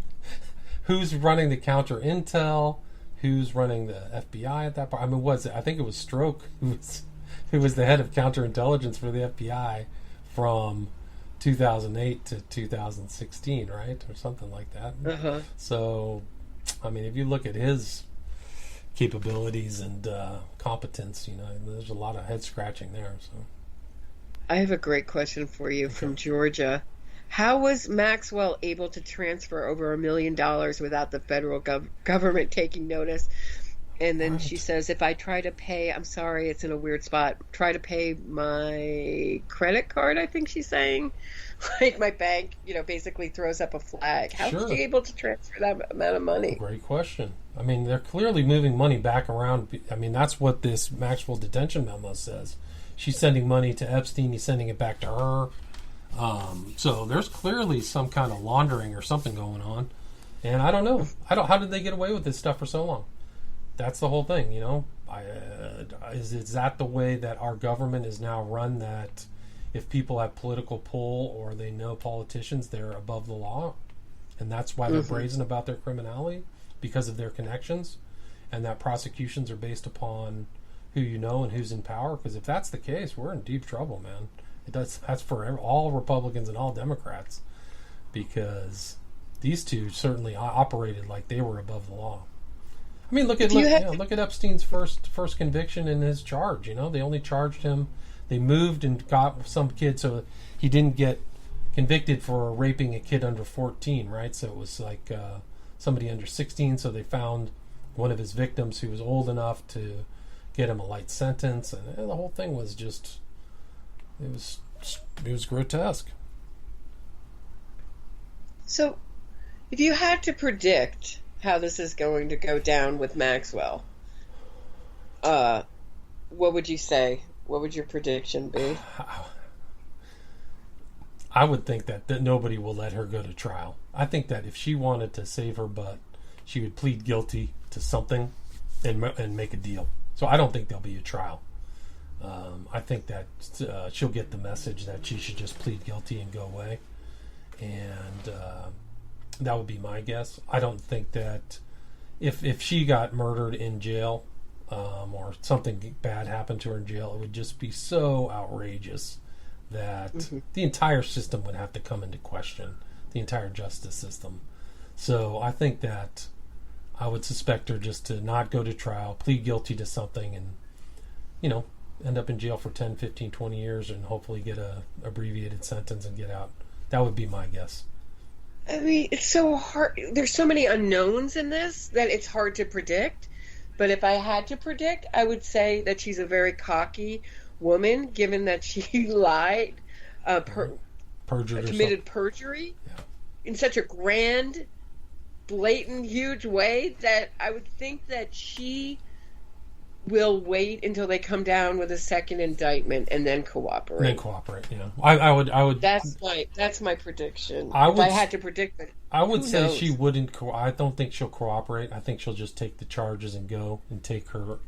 who's running the counter intel? Who's running the FBI at that point? I mean, I think it was Stroke who was the head of counterintelligence for the FBI from 2008 to 2016, right? Or something like that. Uh-huh. So, I mean, if you look at his capabilities and competence, there's a lot of head scratching there. So, I have a great question for you from Georgia. How was Maxwell able to transfer over $1 million without the federal government taking notice? And then she Right. says, if I try to pay, I'm sorry, it's in a weird spot, try to pay my credit card, I think she's saying. Like my bank, basically throws up a flag. How is she Sure. able to transfer that amount of money? Great question. I mean, they're clearly moving money back around. I mean, that's what this Maxwell detention memo says. She's sending money to Epstein. He's sending it back to her. So there's clearly some kind of laundering or something going on. And I don't know. How did they get away with this stuff for so long? That's the whole thing, is that the way that our government is now run, that if people have political pull or they know politicians, they're above the law? And that's why they're brazen about their criminality, because of their connections, and that prosecutions are based upon who you know and who's in power? Because if that's the case, we're in deep trouble, man. That's for all Republicans and all Democrats, because these two certainly operated like they were above the law. I mean, look at Epstein's first conviction in his charge. They only charged him. They moved and got some kid, so he didn't get convicted for raping a kid under 14, right? So it was like somebody under 16. So they found one of his victims who was old enough to get him a light sentence, and the whole thing was just it was grotesque. So, if you had to predict how this is going to go down with Maxwell, what would you say? What would your prediction be? I would think that nobody will let her go to trial. I think that if she wanted to save her butt, she would plead guilty to something and make a deal. So I don't think there'll be a trial. I think that she'll get the message that she should just plead guilty and go away. And that would be my guess. I don't think that if she got murdered in jail, or something bad happened to her in jail, it would just be so outrageous that the entire system would have to come into question, the entire justice system. So I think that I would suspect her just to not go to trial, plead guilty to something, and end up in jail for 10, 15, 20 years and hopefully get a abbreviated sentence and get out. That would be my guess. I mean, it's so hard. There's so many unknowns in this that it's hard to predict. But if I had to predict, I would say that she's a very cocky woman, given that she lied, committed perjury in such a grand, blatant, huge way, that I would think that she will wait until they come down with a second indictment and then cooperate. I would. That's my prediction. If I had to predict it, I would say knows? She wouldn't. I don't think she'll cooperate. I think she'll just take the charges and go and take her.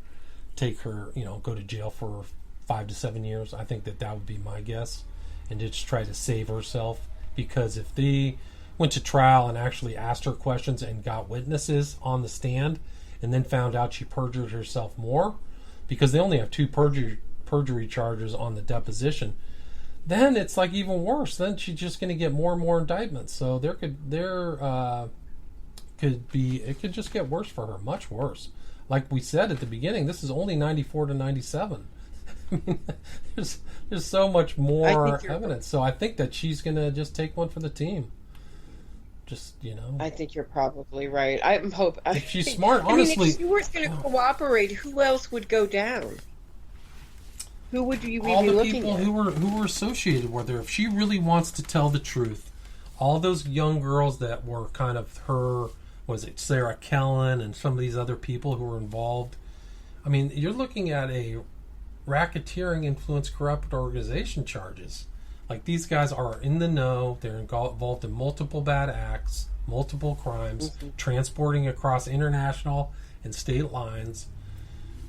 Go to jail for 5 to 7 years. I think that would be my guess, and just try to save herself. Because if they went to trial and actually asked her questions and got witnesses on the stand, and then found out she perjured herself more, because they only have 2 perjury charges on the deposition, then it's like even worse. Then she's just going to get more and more indictments. So it could just get worse for her, much worse. Like we said at the beginning, this is only 94 to 97. I mean, there's so much more evidence. So I think that she's going to just take one for the team. I think you're probably right. I'm hoping. If she's smart, honestly. If she was going to cooperate, who else would go down? Who would you be looking at? All the people who were associated with her. If she really wants to tell the truth, all those young girls that were kind of her, was it Sarah Kellen and some of these other people who were involved. I mean, you're looking at a racketeering, influence, corrupt organization charges. Like, these guys are in the know. They're involved in multiple bad acts, multiple crimes, transporting across international and state lines,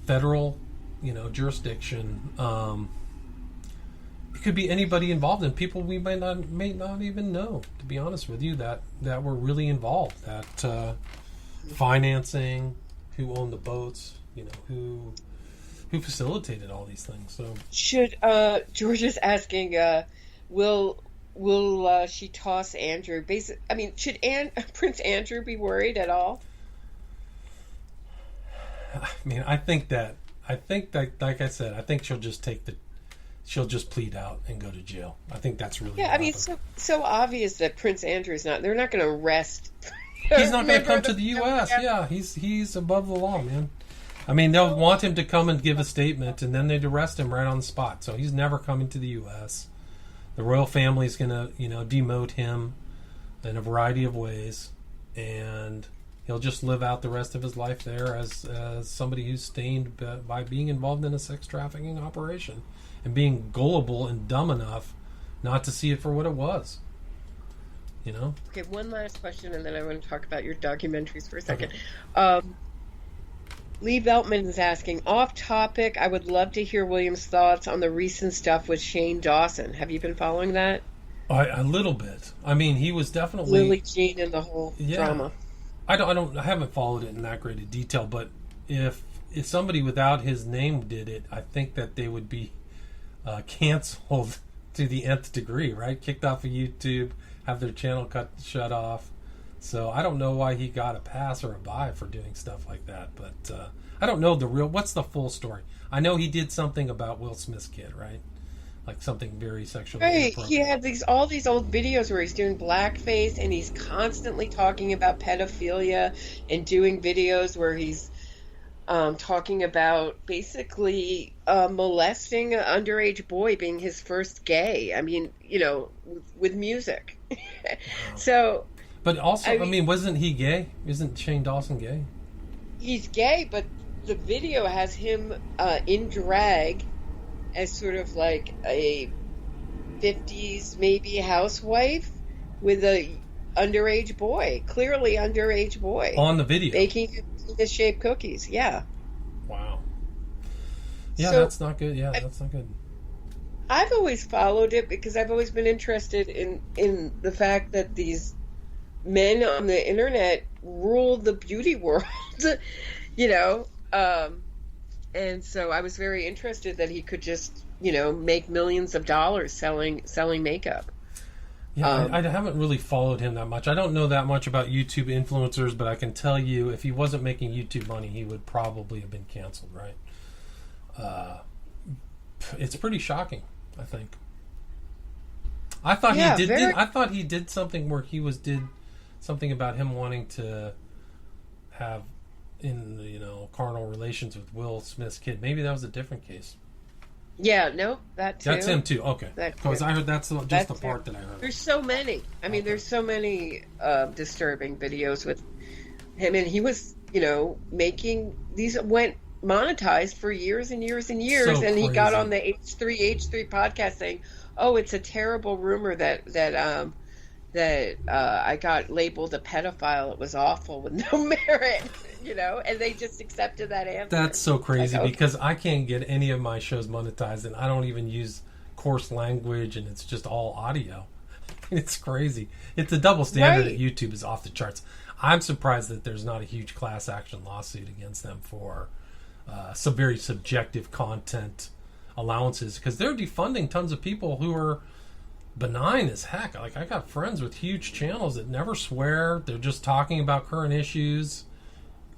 federal, jurisdiction. It could be anybody involved, and people we may not even know, to be honest with you, that were really involved. That financing, who owned the boats, who facilitated all these things. So should George is asking, will she toss Andrew? Should Prince Andrew be worried at all? I mean, I think that, like I said, I think she'll just plead out and go to jail. I think that's really it's so obvious that Prince Andrew's they're not going to arrest. He's not going to come to the U.S. Yeah, he's above the law, man. I mean, they'll want him to come and give a statement, and then they'd arrest him right on the spot. So he's never coming to the U.S. The royal family is going to, demote him in a variety of ways, and he'll just live out the rest of his life there as somebody who's stained by being involved in a sex trafficking operation and being gullible and dumb enough not to see it for what it was. Okay, one last question, and then I want to talk about your documentaries for a second. Okay. Lee Veltman is asking, off topic, I would love to hear William's thoughts on the recent stuff with Shane Dawson. Have you been following that? A little bit. I mean, he was definitely Lily Jean and the whole drama. I haven't followed it in that great a detail, but if somebody without his name did it, I think that they would be canceled to the nth degree, right? Kicked off of YouTube, have their channel shut off. So I don't know why he got a pass or a bye for doing stuff like that, but I don't know what's the full story. I know he did something about Will Smith's kid, right? Like something very sexually inappropriate. He had all these old videos where he's doing blackface, and he's constantly talking about pedophilia, and doing videos where he's talking about basically molesting an underage boy, being his first gay. I mean, with music. Wow. So. But also, I mean, wasn't he gay? Isn't Shane Dawson gay? He's gay, but the video has him in drag as sort of like a 50s maybe housewife with a underage boy, clearly underage boy. On the video. Baking penis-shaped cookies, yeah. Wow. Yeah, so, that's not good. Yeah, that's not good. I've always followed it because I've always been interested in the fact that these men on the internet rule the beauty world, and so I was very interested that he could just, make millions of dollars selling makeup. Yeah, I haven't really followed him that much. I don't know that much about YouTube influencers, but I can tell you if he wasn't making YouTube money, he would probably have been canceled, right? It's pretty shocking, I think. I thought he did something where did something about him wanting to have carnal relations with Will Smith's kid. Maybe that was a different case. Yeah, no, that too. That's him too. Okay, because I heard that's just the part that I heard. There's so many. I mean, there's so many disturbing videos with him, and he was, making these went monetized for years and years and years, so and he crazy. got on the H3 podcast saying, "Oh, it's a terrible rumor that I got labeled a pedophile. It was awful with no merit," and they just accepted that answer. That's so crazy because I can't get any of my shows monetized, and I don't even use coarse language, and it's just all audio. It's crazy. It's a double standard at YouTube is off the charts. I'm surprised that there's not a huge class action lawsuit against them for some very subjective content allowances, because they're defunding tons of people who are benign as heck. Like, I got friends with huge channels that never swear. They're just talking about current issues,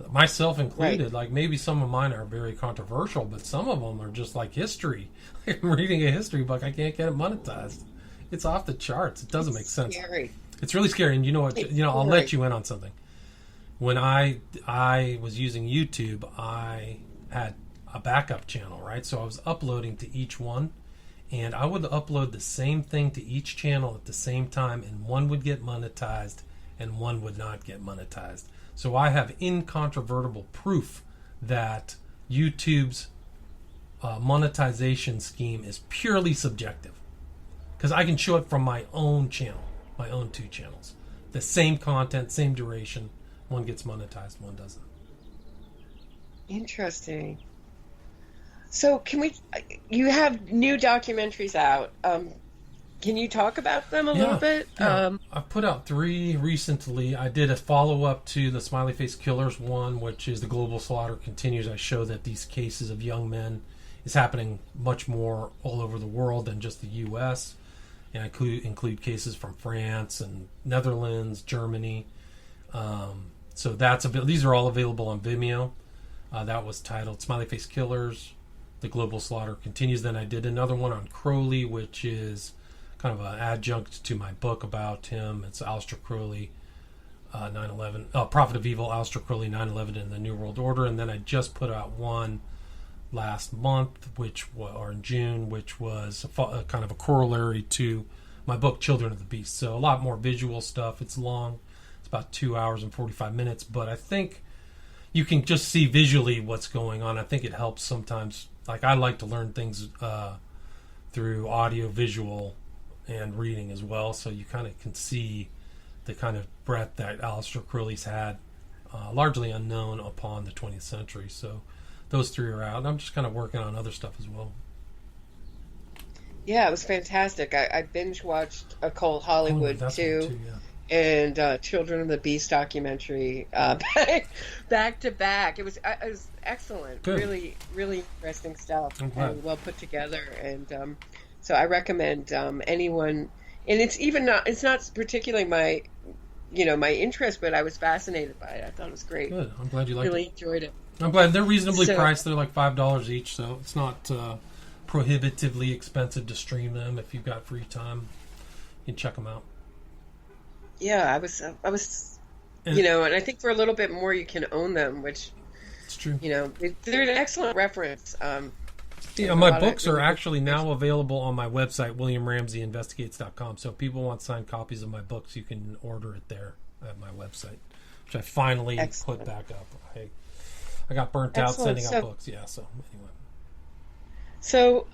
myself included. Right. Like, maybe some of mine are very controversial, but some of them are just like history. Like, I'm reading a history book, I can't get it monetized. It's off the charts. It doesn't make sense. Scary. It's really scary. And you know what? I'll let you in on something. When I was using YouTube, I had a backup channel, right? So I was uploading to each one, and I would upload the same thing to each channel at the same time, and one would get monetized and one would not get monetized. So I have incontrovertible proof that YouTube's monetization scheme is purely subjective, because I can show it from my own channel, my own two channels. The same content, same duration. One gets monetized, one doesn't. Interesting. So you have new documentaries out. Can you talk about them a little bit? Yeah. I put out 3 recently. I did a follow-up to the Smiley Face Killers one, which is The Global Slaughter Continues. I show that these cases of young men is happening much more all over the world than just the U.S., and I include cases from France and Netherlands, Germany. So these are all available on Vimeo. That was titled Smiley Face Killers, The Global Slaughter Continues. Then I did another one on Crowley, which is kind of an adjunct to my book about him. It's Aleister Crowley, 9/11, Prophet of Evil, Aleister Crowley, 9/11 and the New World Order, and then I just put out one last month, or in June, which was a kind of a corollary to my book Children of the Beast. So a lot more visual stuff. It's long. It's about 2 hours and 45 minutes, but I think you can just see visually what's going on. I think it helps sometimes. Like, I like to learn things through audio, visual, and reading as well, so you kind of can see the kind of breadth that Aleister Crowley's had, largely unknown upon the 20th century. So those three are out, and I'm just kind of working on other stuff as well. Yeah, it was fantastic. I binge watched Occult Hollywood too, yeah. And Children of the Beast documentary back to back. It was excellent. Good. Really, really interesting stuff, Okay. and well put together. And so I recommend anyone. And it's not particularly my interest, but I was fascinated by it. I thought it was great. Good. I'm glad you liked Really it. enjoyed it. I'm glad they're reasonably priced. They're like $5 each, so it's not prohibitively expensive to stream them. If you've got free time, you can check them out. Yeah, I was, and I think for a little bit more you can own them, which it's true. They're an excellent reference. My books are actually now available on my website, WilliamRamseyInvestigates.com. So if people want signed copies of my books, you can order it there at my website, which I finally put back up. I got burnt out sending out books. Yeah, so anyway. So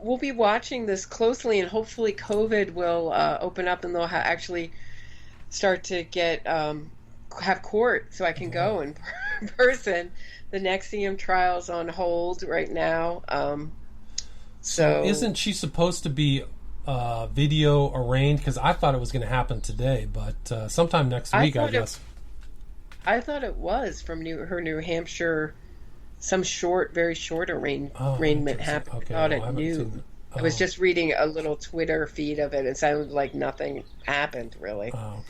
we'll be watching this closely, and hopefully COVID will open up and they'll actually start to get have court so I can go in person. The NXIVM trial's on hold right now. So isn't she supposed to be video arraigned? Because I thought it was going to happen today, but sometime next week, I guess. I thought it was from her New Hampshire, some very short arraignment happened. Okay, I thought it knew. I was just reading a little Twitter feed of it. It sounded like nothing happened, really. Oh,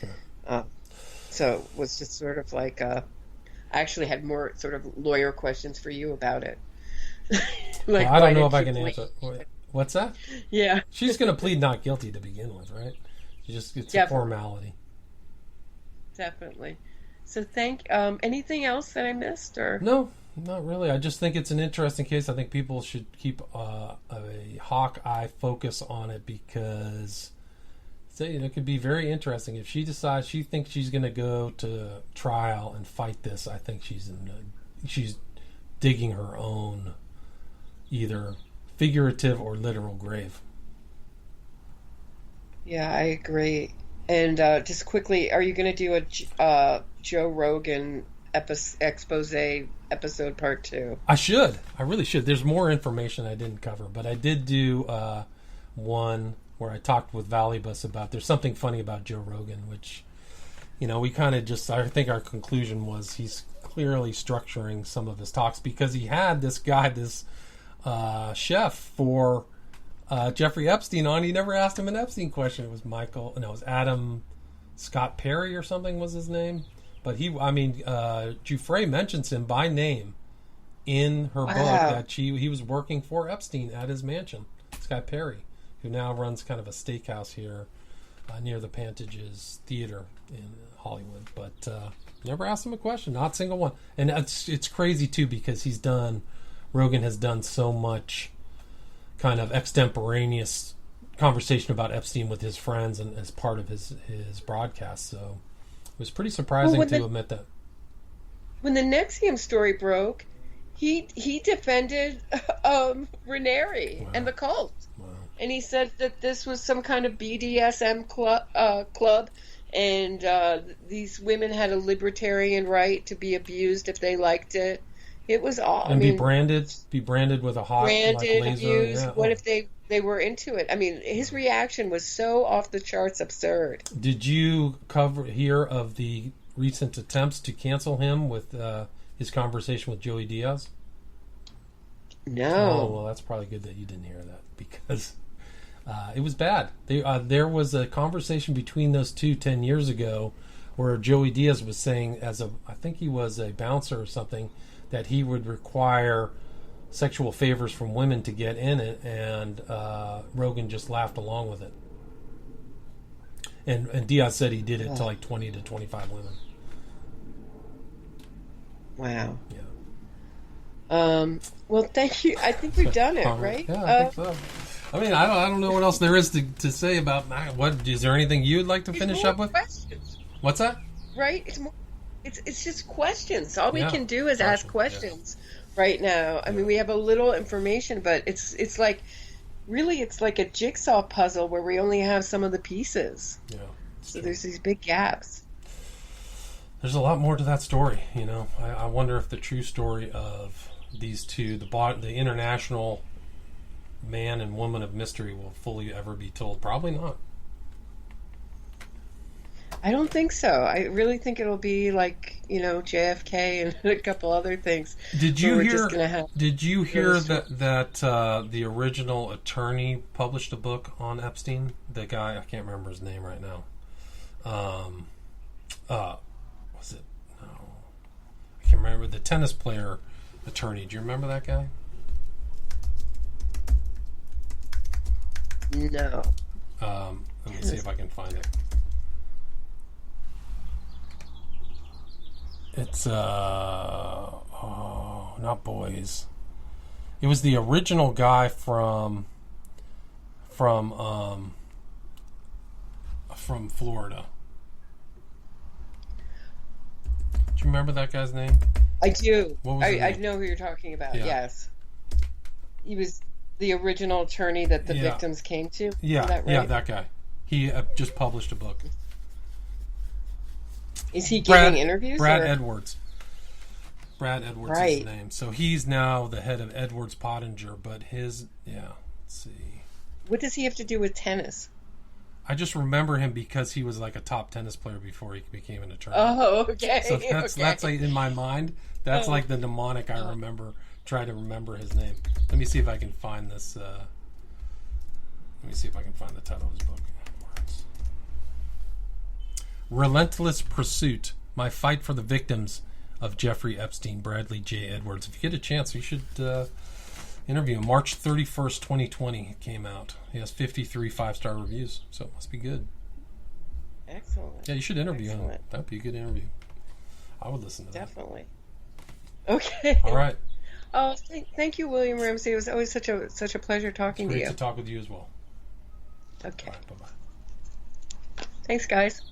okay. So it was just sort of like, I actually had more sort of lawyer questions for you about it. I don't know if I can answer. What's that? Yeah. She's going to plead not guilty to begin with, right? It's a formality. Definitely. So anything else that I missed? Or no, not really. I just think it's an interesting case. I think people should keep a hawk eye focus on it, because it could be very interesting. If she decides she thinks she's going to go to trial and fight this, I think she's digging her own either figurative or literal grave. Yeah, I agree. And just quickly, are you going to do a Joe Rogan expose episode part 2? I should. I really should. There's more information I didn't cover, but I did do one where I talked with Valibus about there's something funny about Joe Rogan, which, we kind of I think our conclusion was he's clearly structuring some of his talks, because he had this guy, this chef for Jeffrey Epstein on. He never asked him an Epstein question. It was Adam Scott Perry or something was his name. But Giuffre mentions him by name in her book, that he was working for Epstein at his mansion. Scott Perry, who now runs kind of a steakhouse here near the Pantages Theater in Hollywood. But never asked him a question, not a single one. And it's crazy too, because Rogan has done so much kind of extemporaneous conversation about Epstein with his friends and as part of his broadcast. So it was pretty surprising to admit that. When the NXIVM story broke, he defended Raniere and the cult. Wow. And he said that this was some kind of BDSM club, and these women had a libertarian right to be abused if they liked it. It was all. And be branded with a hot laser. Abused. Yeah. What if they were into it? I mean, his reaction was so off the charts absurd. Did you hear of the recent attempts to cancel him with his conversation with Joey Diaz? No. Oh, well, that's probably good that you didn't hear that, because it was bad. There was a conversation between those two 10 years ago where Joey Diaz was saying, I think he was a bouncer or something, that he would require sexual favors from women to get in it, and Rogan just laughed along with it. And Diaz said he did it to like 20 to 25 women. Wow. Yeah. Well, thank you. I think we've done it, right? Yeah, I think so. I mean, I don't know what else there is to say about what. Is there anything you'd like to finish up with? Questions, What's that? right? It's just questions. All we can do is ask questions right now. I mean, we have a little information, but it's like really it's like a jigsaw puzzle where we only have some of the pieces. Yeah. So there's these big gaps. There's a lot more to that story, you know. I wonder if the true story of these two, the international man and woman of mystery, will fully ever be told. Probably not. I don't think so. I really think it'll be like, you know, JFK and a couple other things. Did you hear that the original attorney published a book on Epstein? The guy, I can't remember his name right now. Was it? No. I can't remember. The tennis player attorney. Do you remember that guy? No. Let me see if I can find it. It's not Boys. It was the original guy from Florida. Do you remember that guy's name? I do. What was his name? I know who you're talking about. Yeah. Yes. He was the original attorney that the victims came to. Yeah, Is that right? yeah, that guy. He just published a book. Is he giving interviews? Brad or? Edwards. Brad Edwards is his name. So he's now the head of Edwards Pottinger, but let's see. What does he have to do with tennis? I just remember him because he was like a top tennis player before he became an attorney. Oh, okay. So that's like in my mind. That's like the mnemonic I remember. Try to remember his name. Let me see if I can find this. Let me see if I can find the title of his book. Relentless Pursuit: My Fight for the Victims of Jeffrey Epstein. Bradley J. Edwards. If you get a chance, you should interview him. March 31st, 2020 it came out. He has 53 5-star reviews, so it must be good. Excellent. Yeah, you should interview him. That'd be a good interview. I would listen to that. Definitely. Okay. All right. Oh, thank you, William Ramsey. It was always such a pleasure talking to you. Great to talk with you as well. Okay. All right, bye-bye. Thanks, guys.